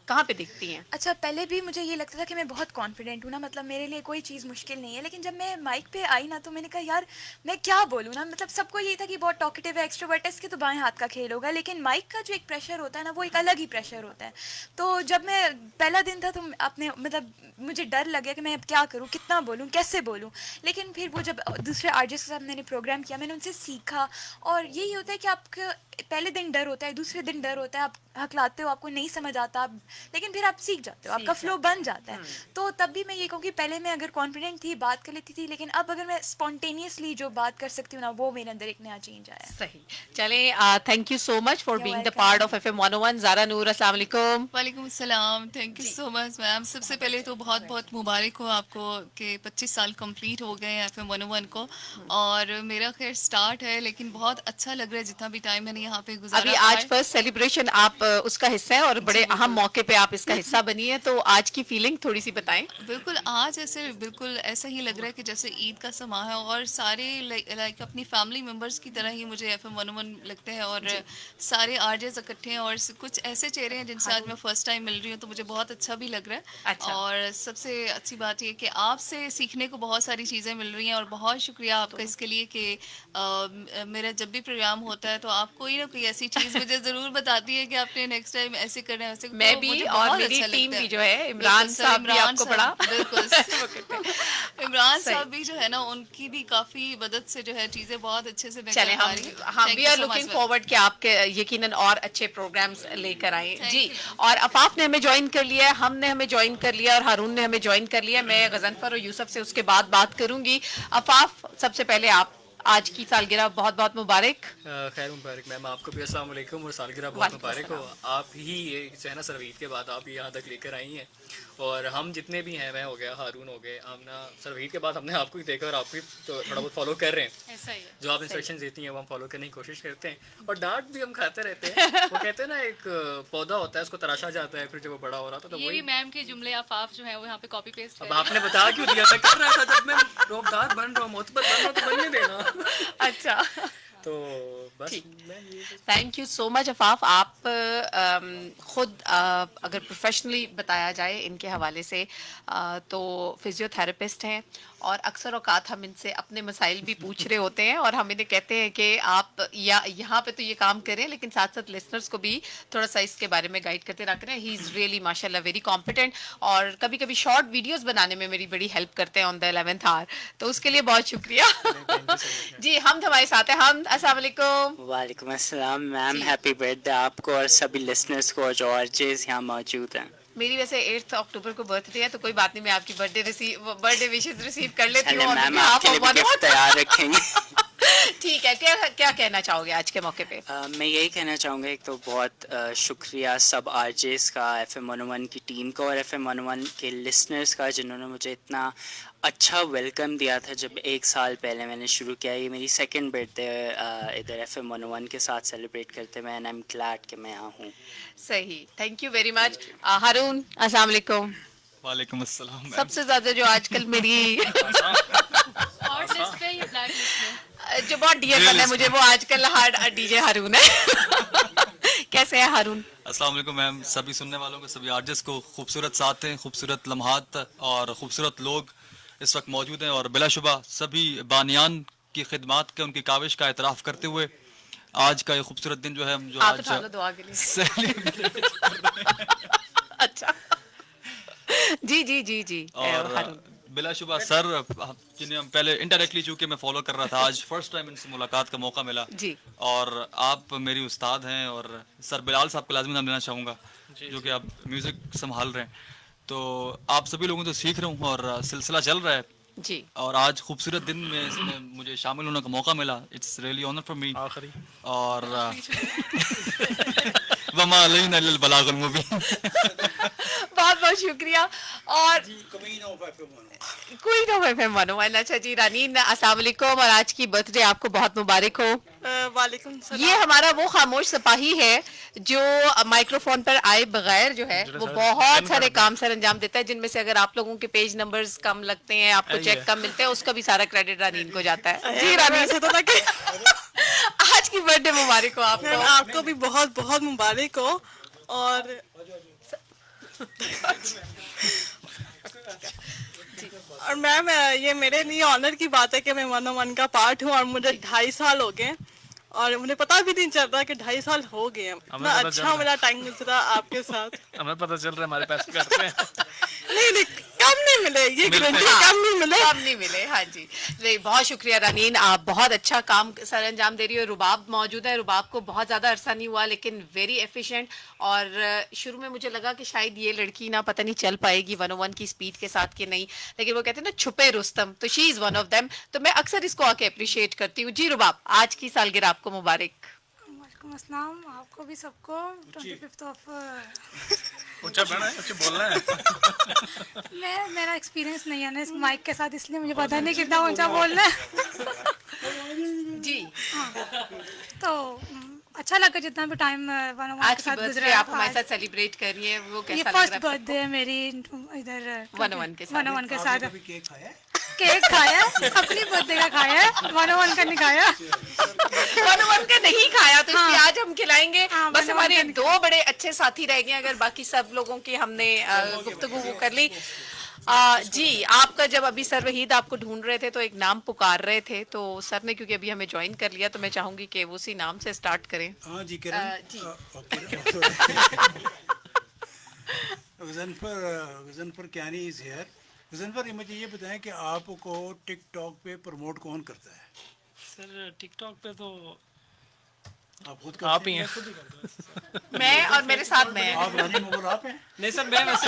کہاں پہ دیکھتی ہیں؟ اچھا، پہلے بھی مجھے یہ لگتا تھا کہ میں بہت کانفیڈنٹ ہوں نا، مطلب میرے لیے کوئی چیز مشکل نہیں ہے، لیکن جب میں مائک پہ آئی نا تو میں نے کہا یار میں کیا بولوں نا، مطلب سب کو یہ تھا کہ بہت ٹاکٹیو ہے، ایکسٹروورٹ ہے، اس کے تو بائیں ہاتھ کا کھیل ہوگا، لیکن مائک کا جو ایک پریشر ہوتا ہے نا وہ ایک الگ ہی پریشر ہوتا ہے. تو جب میں پہلا دن تھا تو اپنے مطلب مجھے ڈر لگا کہ میں اب کیا کروں، کتنا بولوں، کیسے بولوں. لیکن پھر وہ جب دوسرے آرٹسٹ کے ساتھ میں نے پروگرام کیا، میں نے ان سے سیکھا. اور یہی ہوتا ہے کہ آپ کا پہلے دن ڈر ہوتا ہے، دوسرے دن ڈر ہوتا ہے، آپ ہکلاتے ہو، آپ کو نہیں سمجھ آتا، لیکن پھر آپ سیکھ جاتے ہو، آپ کا فلو بن جاتا ہے. تو تب بھی میں یہ کہوں کہ پہلے میں اگر کانفیڈنٹ تھی بات کر لیتی تھی، لیکن اب اگر میں اسپونٹینیسلی جو بات کر سکتی ہوں نا وہ میرے اندر ایک نیا چینج آیا ہے. صحیح. چلیں thank you so much for being the part of FM 101. زارا نور السلام علیکم. وعلیکم السلام. تھینک یو سو مچ میم. سب سے پہلے تو بہت بہت مبارک ہو آپ کو کہ 25 سال کمپلیٹ ہو گئے ہیں FM 101 کو. اور میرا خیر اسٹارٹ ہے، لیکن بہت اچھا لگ رہا ہے جتنا بھی ٹائم میں نے یہاں پہ گزارا. ابھی آج فرسٹ سیلیبریشن آپ اس کا حصہ ہے اور بڑے اہم موقع پہ آپ اس کا حصہ بنی ہے، تو آج کی فیلنگ تھوڑی سی بتائیں. بالکل آج بالکل ایسا ہی لگ رہا ہے کہ جیسے عید کا سما ہے، اور سارے لائک اپنی فیملی ممبرس کی طرح ہی مجھے FM 101 لگتا ہے. اور سارے آرجز اکٹھے ہیں، اور کچھ ایسے چہرے ہیں جن سے آج میں فرسٹ ٹائم مل رہی ہوں، تو مجھے بہت اچھا بھی لگ رہا ہے. اور سب سے اچھی بات یہ کہ آپ سے سیکھنے کو بہت ساری چیزیں مل رہی ہیں، اور بہت شکریہ آپ کا اس کے لیے کہ میرا جب بھی پروگرام ہوتا ہے تو آپ کوئی نہ کوئی ایسی چیز مجھے ضرور بتاتی ہے کہ آپ نے نیکسٹ ٹائم ایسے کرنا ہے، ویسے. میں بھی اور میری ٹیم بھی جو ہے، عمران صاحب بھی آپ کو بڑا بالکل عمران صاحب بھی جو ہے نا ان کی بھی کافی مدد سے جو ہے چیزیں بہت اچھے سے. چلیں ہم بھی آر لوکنگ فارورڈ کہ آپ کے یقیناً اور اچھے پروگرامز لے کر آئیں. جی. اور عفاف نے ہمیں جوائن کر لیا ہے، ہم نے ہمیں جوائن کر لیا، اور ہارون نے ہمیں جوائن کر لیا. میں غضنفر اور یوسف سے اس کے بعد بات کروں گی. عفاف سب سے پہلے آپ آج کی سالگرہ بہت بہت مبارک. خیر مبارک میم، آپ کو بھی السلام علیکم، اور سالگرہ بہت مبارک ہو. آپ ہی جو ہے نا سروید کے بعد آپ یہاں تک لے کر آئی ہیں، اور ہم جتنے بھی ہیں، میں ہو گیا، ہارون ہو گئے، آمنہ، سر وحید کے بعد ہم نے آپ کو ہی دیکھا اور آپ کو ہی تو تھوڑا بہت فالو کر رہے ہیں. ایسا ہی ہے. جو آپ انسٹرکشن دیتی ہیں وہ ہم فالو کرنے کی کوشش کرتے ہیں. اور ڈانٹ بھی ہم کھاتے رہتے ہیں. وہ کہتے ہیں نا ایک پودا ہوتا ہے، اس کو تراشا جاتا ہے، پھر جب وہ بڑا ہو رہا تھا تو یہ بھی میم کے جملے افاف جو ہیں وہ یہاں پہ کاپی پیسٹ اب آپ نے بتا کیوں دیا؟ میں کر رہا تھا جب میں روبدار بن رہا ہوں، معتبر بن رہا ہوں تو بننے دینا. اچھا تو بس تھینک یو سو مچ عفاف. آپ خود اگر پروفیشنلی بتایا جائے ان کے حوالے سے تو فزیو تھراپسٹ ہیں، اور اکثر اوقات ہم ان سے اپنے مسائل بھی پوچھ رہے ہوتے ہیں اور ہم انہیں کہتے ہیں کہ آپ یہاں پہ تو یہ کام کریں لیکن ساتھ ساتھ لسنرس کو بھی تھوڑا سا اس کے بارے میں گائیڈ کرتے رہا کریں. ہی از ریئلی ماشاء اللہ ویری کمپیٹنٹ، اور کبھی کبھی شارٹ ویڈیوز بنانے میں میری بڑی ہیلپ کرتے ہیں آن دا 11th hour، تو اس کے لیے بہت شکریہ. جی حمد ہمارے ساتھ ہیں. حمد السلام علیکم. وعلیکم السلام میم، ہیپی برتھ ڈے آپ کو اور سبھی لسنرس کو جو آرجز یہاں موجود ہیں. میری ویسے 8 اکتوبر کو برتھ ڈے ہے، تو کوئی بات نہیں، میں آپ کی برتھ ڈے وشز ریسیو کر لیتی ہوں. میم آپ کے لیے بھی گفٹ تیار رکھیں گے. ٹھیک ہے. کیا کہنا چاہو گے آج کے موقع پہ؟ میں یہی کہنا چاہوں گا، ایک تو بہت شکریہ سب آرجز کا، FM101 کی ٹیم کا اور FM101 کے لسنرس کا، جنہوں نے مجھے اتنا اچھا ویلکم دیا تھا جب 1 سال پہلے میں نے شروع کیا. یہ میری سیکنڈ برتھ ڈے ادھر FM101 کے ساتھ سیلیبریٹ کرتے میں، اینڈ آئی ایم گلیڈ کہ میں یہاں ہوں. صحیح، thank you very much. Haroon السلام علیکم. وعلیکم السلام. سب سے زیادہ جو آج کل میری جو بہت ڈیئر بنا ہے مجھے، وہ آج کل ڈی جے ہارون ہے. کیسے ہے ہارون؟ السلام علیکم میم، سبھی سننے والوں کو، سبھی آرجز کو. خوبصورت ساتھ ہیں، خوبصورت لمحات اور خوبصورت لوگ اس وقت موجود ہیں، اور بلا شبہ سبھی بانیان کی خدمات کے، ان کی کاوش کا اعتراف کرتے ہوئے آج کا یہ خوبصورت دن جو ہے جو آج اچھا جی جی جی جی. اور بلا شبہ سر جنہیں ہم پہلے انڈائریکٹلی چونکہ میں فالو کر رہا تھا، آج فرسٹ ٹائم ان سے ملاقات کا موقع ملا جی، اور آپ میری استاد ہیں. اور سر بلال صاحب کا لازمی نام لینا چاہوں گا جو کہ آپ میوزک سنبھال رہے ہیں. تو آپ سبھی لوگوں سے سیکھ رہا ہوں اور سلسلہ چل رہا ہے جی، اور آج خوبصورت دن میں اس میں مجھے شامل ہونے کا موقع ملا. It's really honour for me. اور وما علینا الا البلاغ المبین. بہت بہت شکریہ. اور کوئین آف FM101. اچھا جی رانین السلام علیکم، اور آج کی برتھ ڈے آپ کو بہت مبارک ہو. وعلیکم السلام. یہ ہمارا وہ خاموش سپاہی ہے جو مائکرو فون پر آئے بغیر جو ہے وہ بہت سارے کام سر انجام دیتا ہے، جن میں سے اگر آپ لوگوں کے پیج نمبرز کم لگتے ہیں، آپ کو چیک کم ملتے ہیں، اس کا بھی سارا کریڈٹ رانین کو جاتا ہے. جی رانین آج کی برتھ ڈے مبارک ہو آپ کو. آپ کو بھی بہت بہت مبارک ہو. اور میم یہ میرے لیے آنر کی بات ہے کہ میں 101 کا پارٹ ہوں، اور مجھے 2.5 سال ہو گئے اور مجھے پتا بھی نہیں چل رہا کہ 2.5 سال ہو گئے. اچھا میرا ٹائم گزرا آپ کے ساتھ. ہمیں پتہ چل رہا ہے ہمارے پیسے کرتے ہیں. نہیں کم نہیں ملے، یہ گارنٹی کم نہیں ملے. ہاں جی نہیں، بہت شکریہ رانین، آپ بہت اچھا کام سر انجام دے رہی ہو. رباب موجود ہے، رباب کو بہت زیادہ عرصہ نہیں ہوا لیکن ویری ایفیشینٹ. اور شروع میں مجھے لگا کہ شاید یہ لڑکی نا پتہ نہیں چل پائے گی 101 کی اسپیڈ کے ساتھ کہ نہیں، لیکن وہ کہتے ہیں نا چھپے رستم، تو شی از ون آف دیم. تو میں اکثر اس کو آ کے اپریشیٹ کرتی ہوں. جی رباب آج کی سالگرہ آپ کو مبارک. وعلیکم السلام. آپ کو بھی سب کو 25th آف میرا ایکسپیرینس نہیں ہے نا اس مائک کے ساتھ، اس لیے مجھے پتا نہیں کتنا اونچا بولنا ہے. جی تو اچھا لگا جتنا بھی ٹائم 101 کے ساتھ گزرا. آپ ہمارے ساتھ سیلیبریٹ کر رہی ہیں، وہ کیسا لگ رہا ہے؟ یہ فرسٹ برتھ ڈے ہے میری ادھر 101 کے ساتھ. کیک کھایا اپنی برتھ ڈے کا کھایا، 101 کا نہیں کھایا. 101 کا نہیں کھایا تو اس لیے آج ہم کھلائیں گے. بس ہمارے 2 بڑے اچھے ساتھی رہ گئے، اگر باقی سب لوگوں کی ہم نے گفتگو کر لی. جی آپ کا جب ابھی سر وحید آپ کو ڈھونڈ رہے تھے تو ایک نام پکار رہے تھے، تو سر نے کیونکہ ابھی ہمیں جوائن کر لیا تو میں چاہوں گی کہ وہ اسی نام سے سٹارٹ کریں. ہاں جی غضنفر کیانی از ہیئر. غضنفر مجھے یہ بتائیں کہ آپ کو ٹک ٹاک پہ پروموٹ کون کرتا ہے؟ سر ٹک ٹاک پہ تو آپ خود آپ ہی ہیں. میں اور میرے ساتھ میں آپ رانی مغل آپ ہیں؟ نہیں سر میں ویسے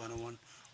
101,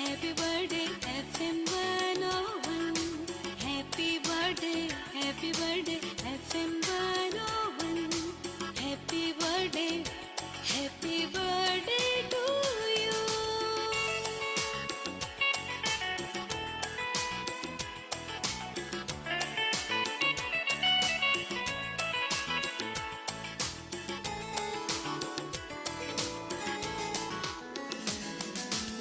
Happy birthday, FM 101. Happy birthday, FM 101. Happy birthday to you.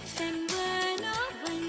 FM 101.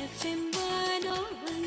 FM 101.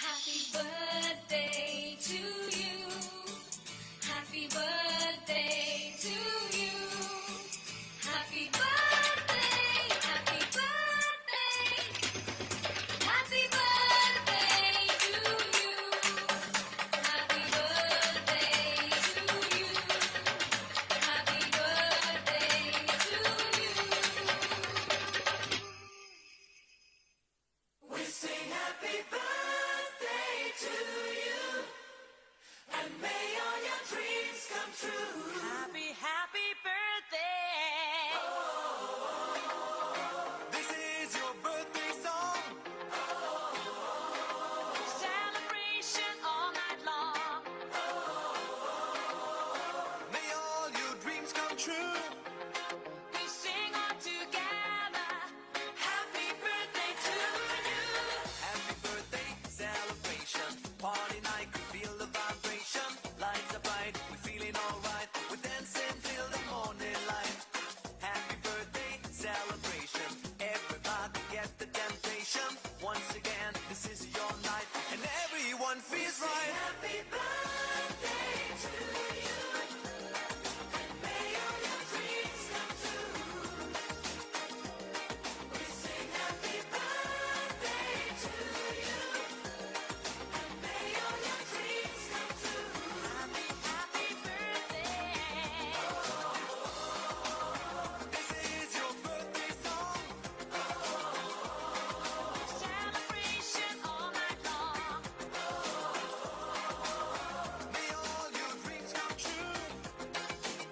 Happy birthday to you. Happy birthday to you. Happy birthday, happy birthday. Happy birthday to you. Happy birthday to you. Happy birthday to you. We sing happy birthday to you. everyone feels right. Happy birthday to you. May all your dreams come true. We sing happy birthday to you. May all your dreams come true. Happy birthday. This is your birthday song. Celebration all night long. May all your dreams come true.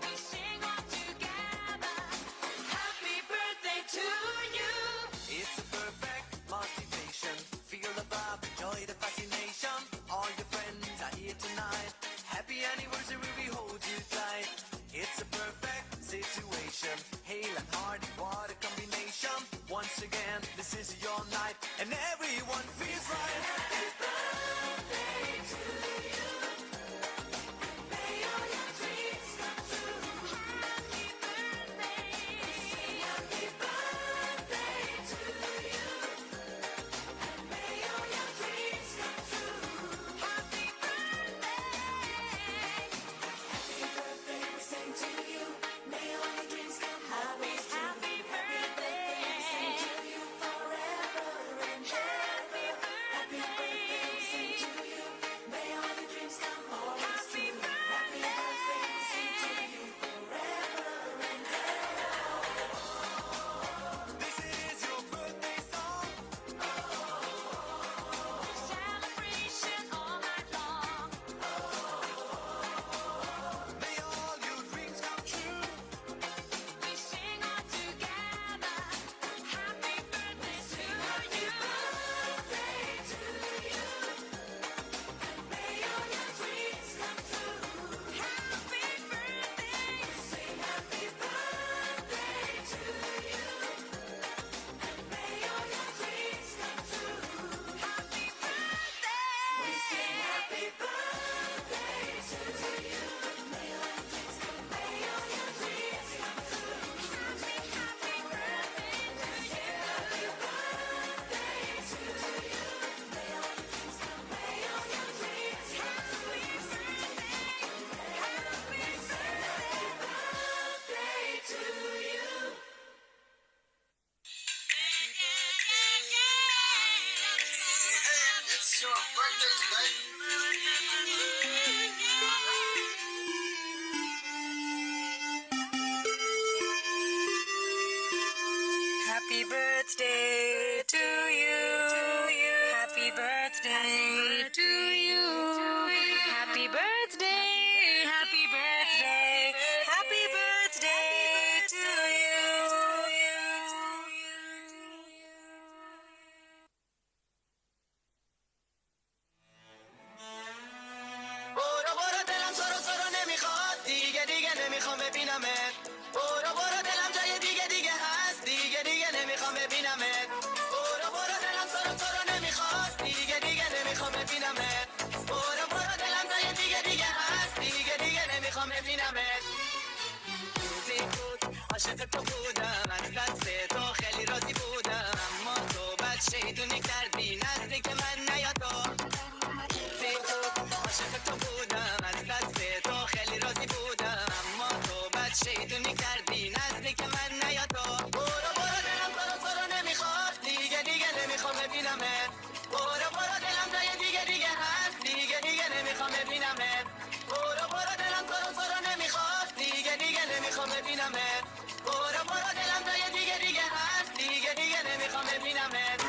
We sing all together. Happy birthday to you. It's a perfect motivation. Feel the vibe, enjoy the fascination. All your friends are here tonight. Happy anniversary, we hold you tight. It's a perfect situation. Hail and hearty, what a combination. Once again, this is your night, and everyone feels right. Happy birthday to you. May all your dreams come true. Happy birthday. Happy birthday to you. And may all your dreams come true. Happy birthday. Happy birthday, we sing to you. May all your dreams come happy birthday. We sing to you forever and ever. Happy birthday, we sing to you. May all your dreams come always true. Happy birthday, we sing to you forever and ever. This is your birthday song. Celebration all night long. May all your dreams come true. We sing all together. Happy birthday to you. Birthday to you. And may all your dreams come true. Happy birthday. We sing happy birthday to you. And may all your dreams come true. Happy birthday. We sing happy birthday to you. May all your dreams come. May all your dreams come true. Happy birthday to you. Happy birthday to you. May all your dreams come. May all your dreams. Happy birthday to you. It's your birthday Happy birthday to you. Happy birthday to you. Happy birthday. Happy birthday. Happy birthday to you. برو برو دلم تو رو نمیخواد دیگه دیگه نمیخوام ببینمت برو برو دلم جای دیگه دیگه هست دیگه دیگه نمیخوام ببینمت برو برو دلم تو رو نمیخواد دیگه دیگه نمیخوام ببینمت برو برو دلم جای دیگه دیگه هست دیگه دیگه نمیخوام ببینمت روزی بود عاشق تو بودم از دست تو خیلی راضی بودم اما تو بد شیطونی کردی نزدیک من نیا تو روزی بود عاشق تو بودم از دست تو خیلی راضی بودم اما تو بد شیطونی کردی نزدیک من نیا تو برو برو دلم تو رو نمیخواد دیگه دیگه نمیخوام ببینمت برو برو دلم جای دیگه دیگه هست دیگه دیگه نمیخوام ببینمت برو برو دلم تو رو نمیخواد دیگه دیگه نمیخوام ببینمت برو برو دلم جای دیگه دیگه هست دیگه دیگه نمیخوام ببینمت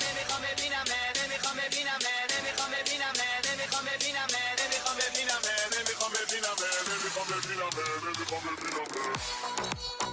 نمیخوام ببینمت نمیخوام ببینمت نمیخوام ببینمت نمیخوام ببینمت نمیخوام ببینمت نمیخوام ببینمت نمیخوام ببینمت نمیخوام ببینمت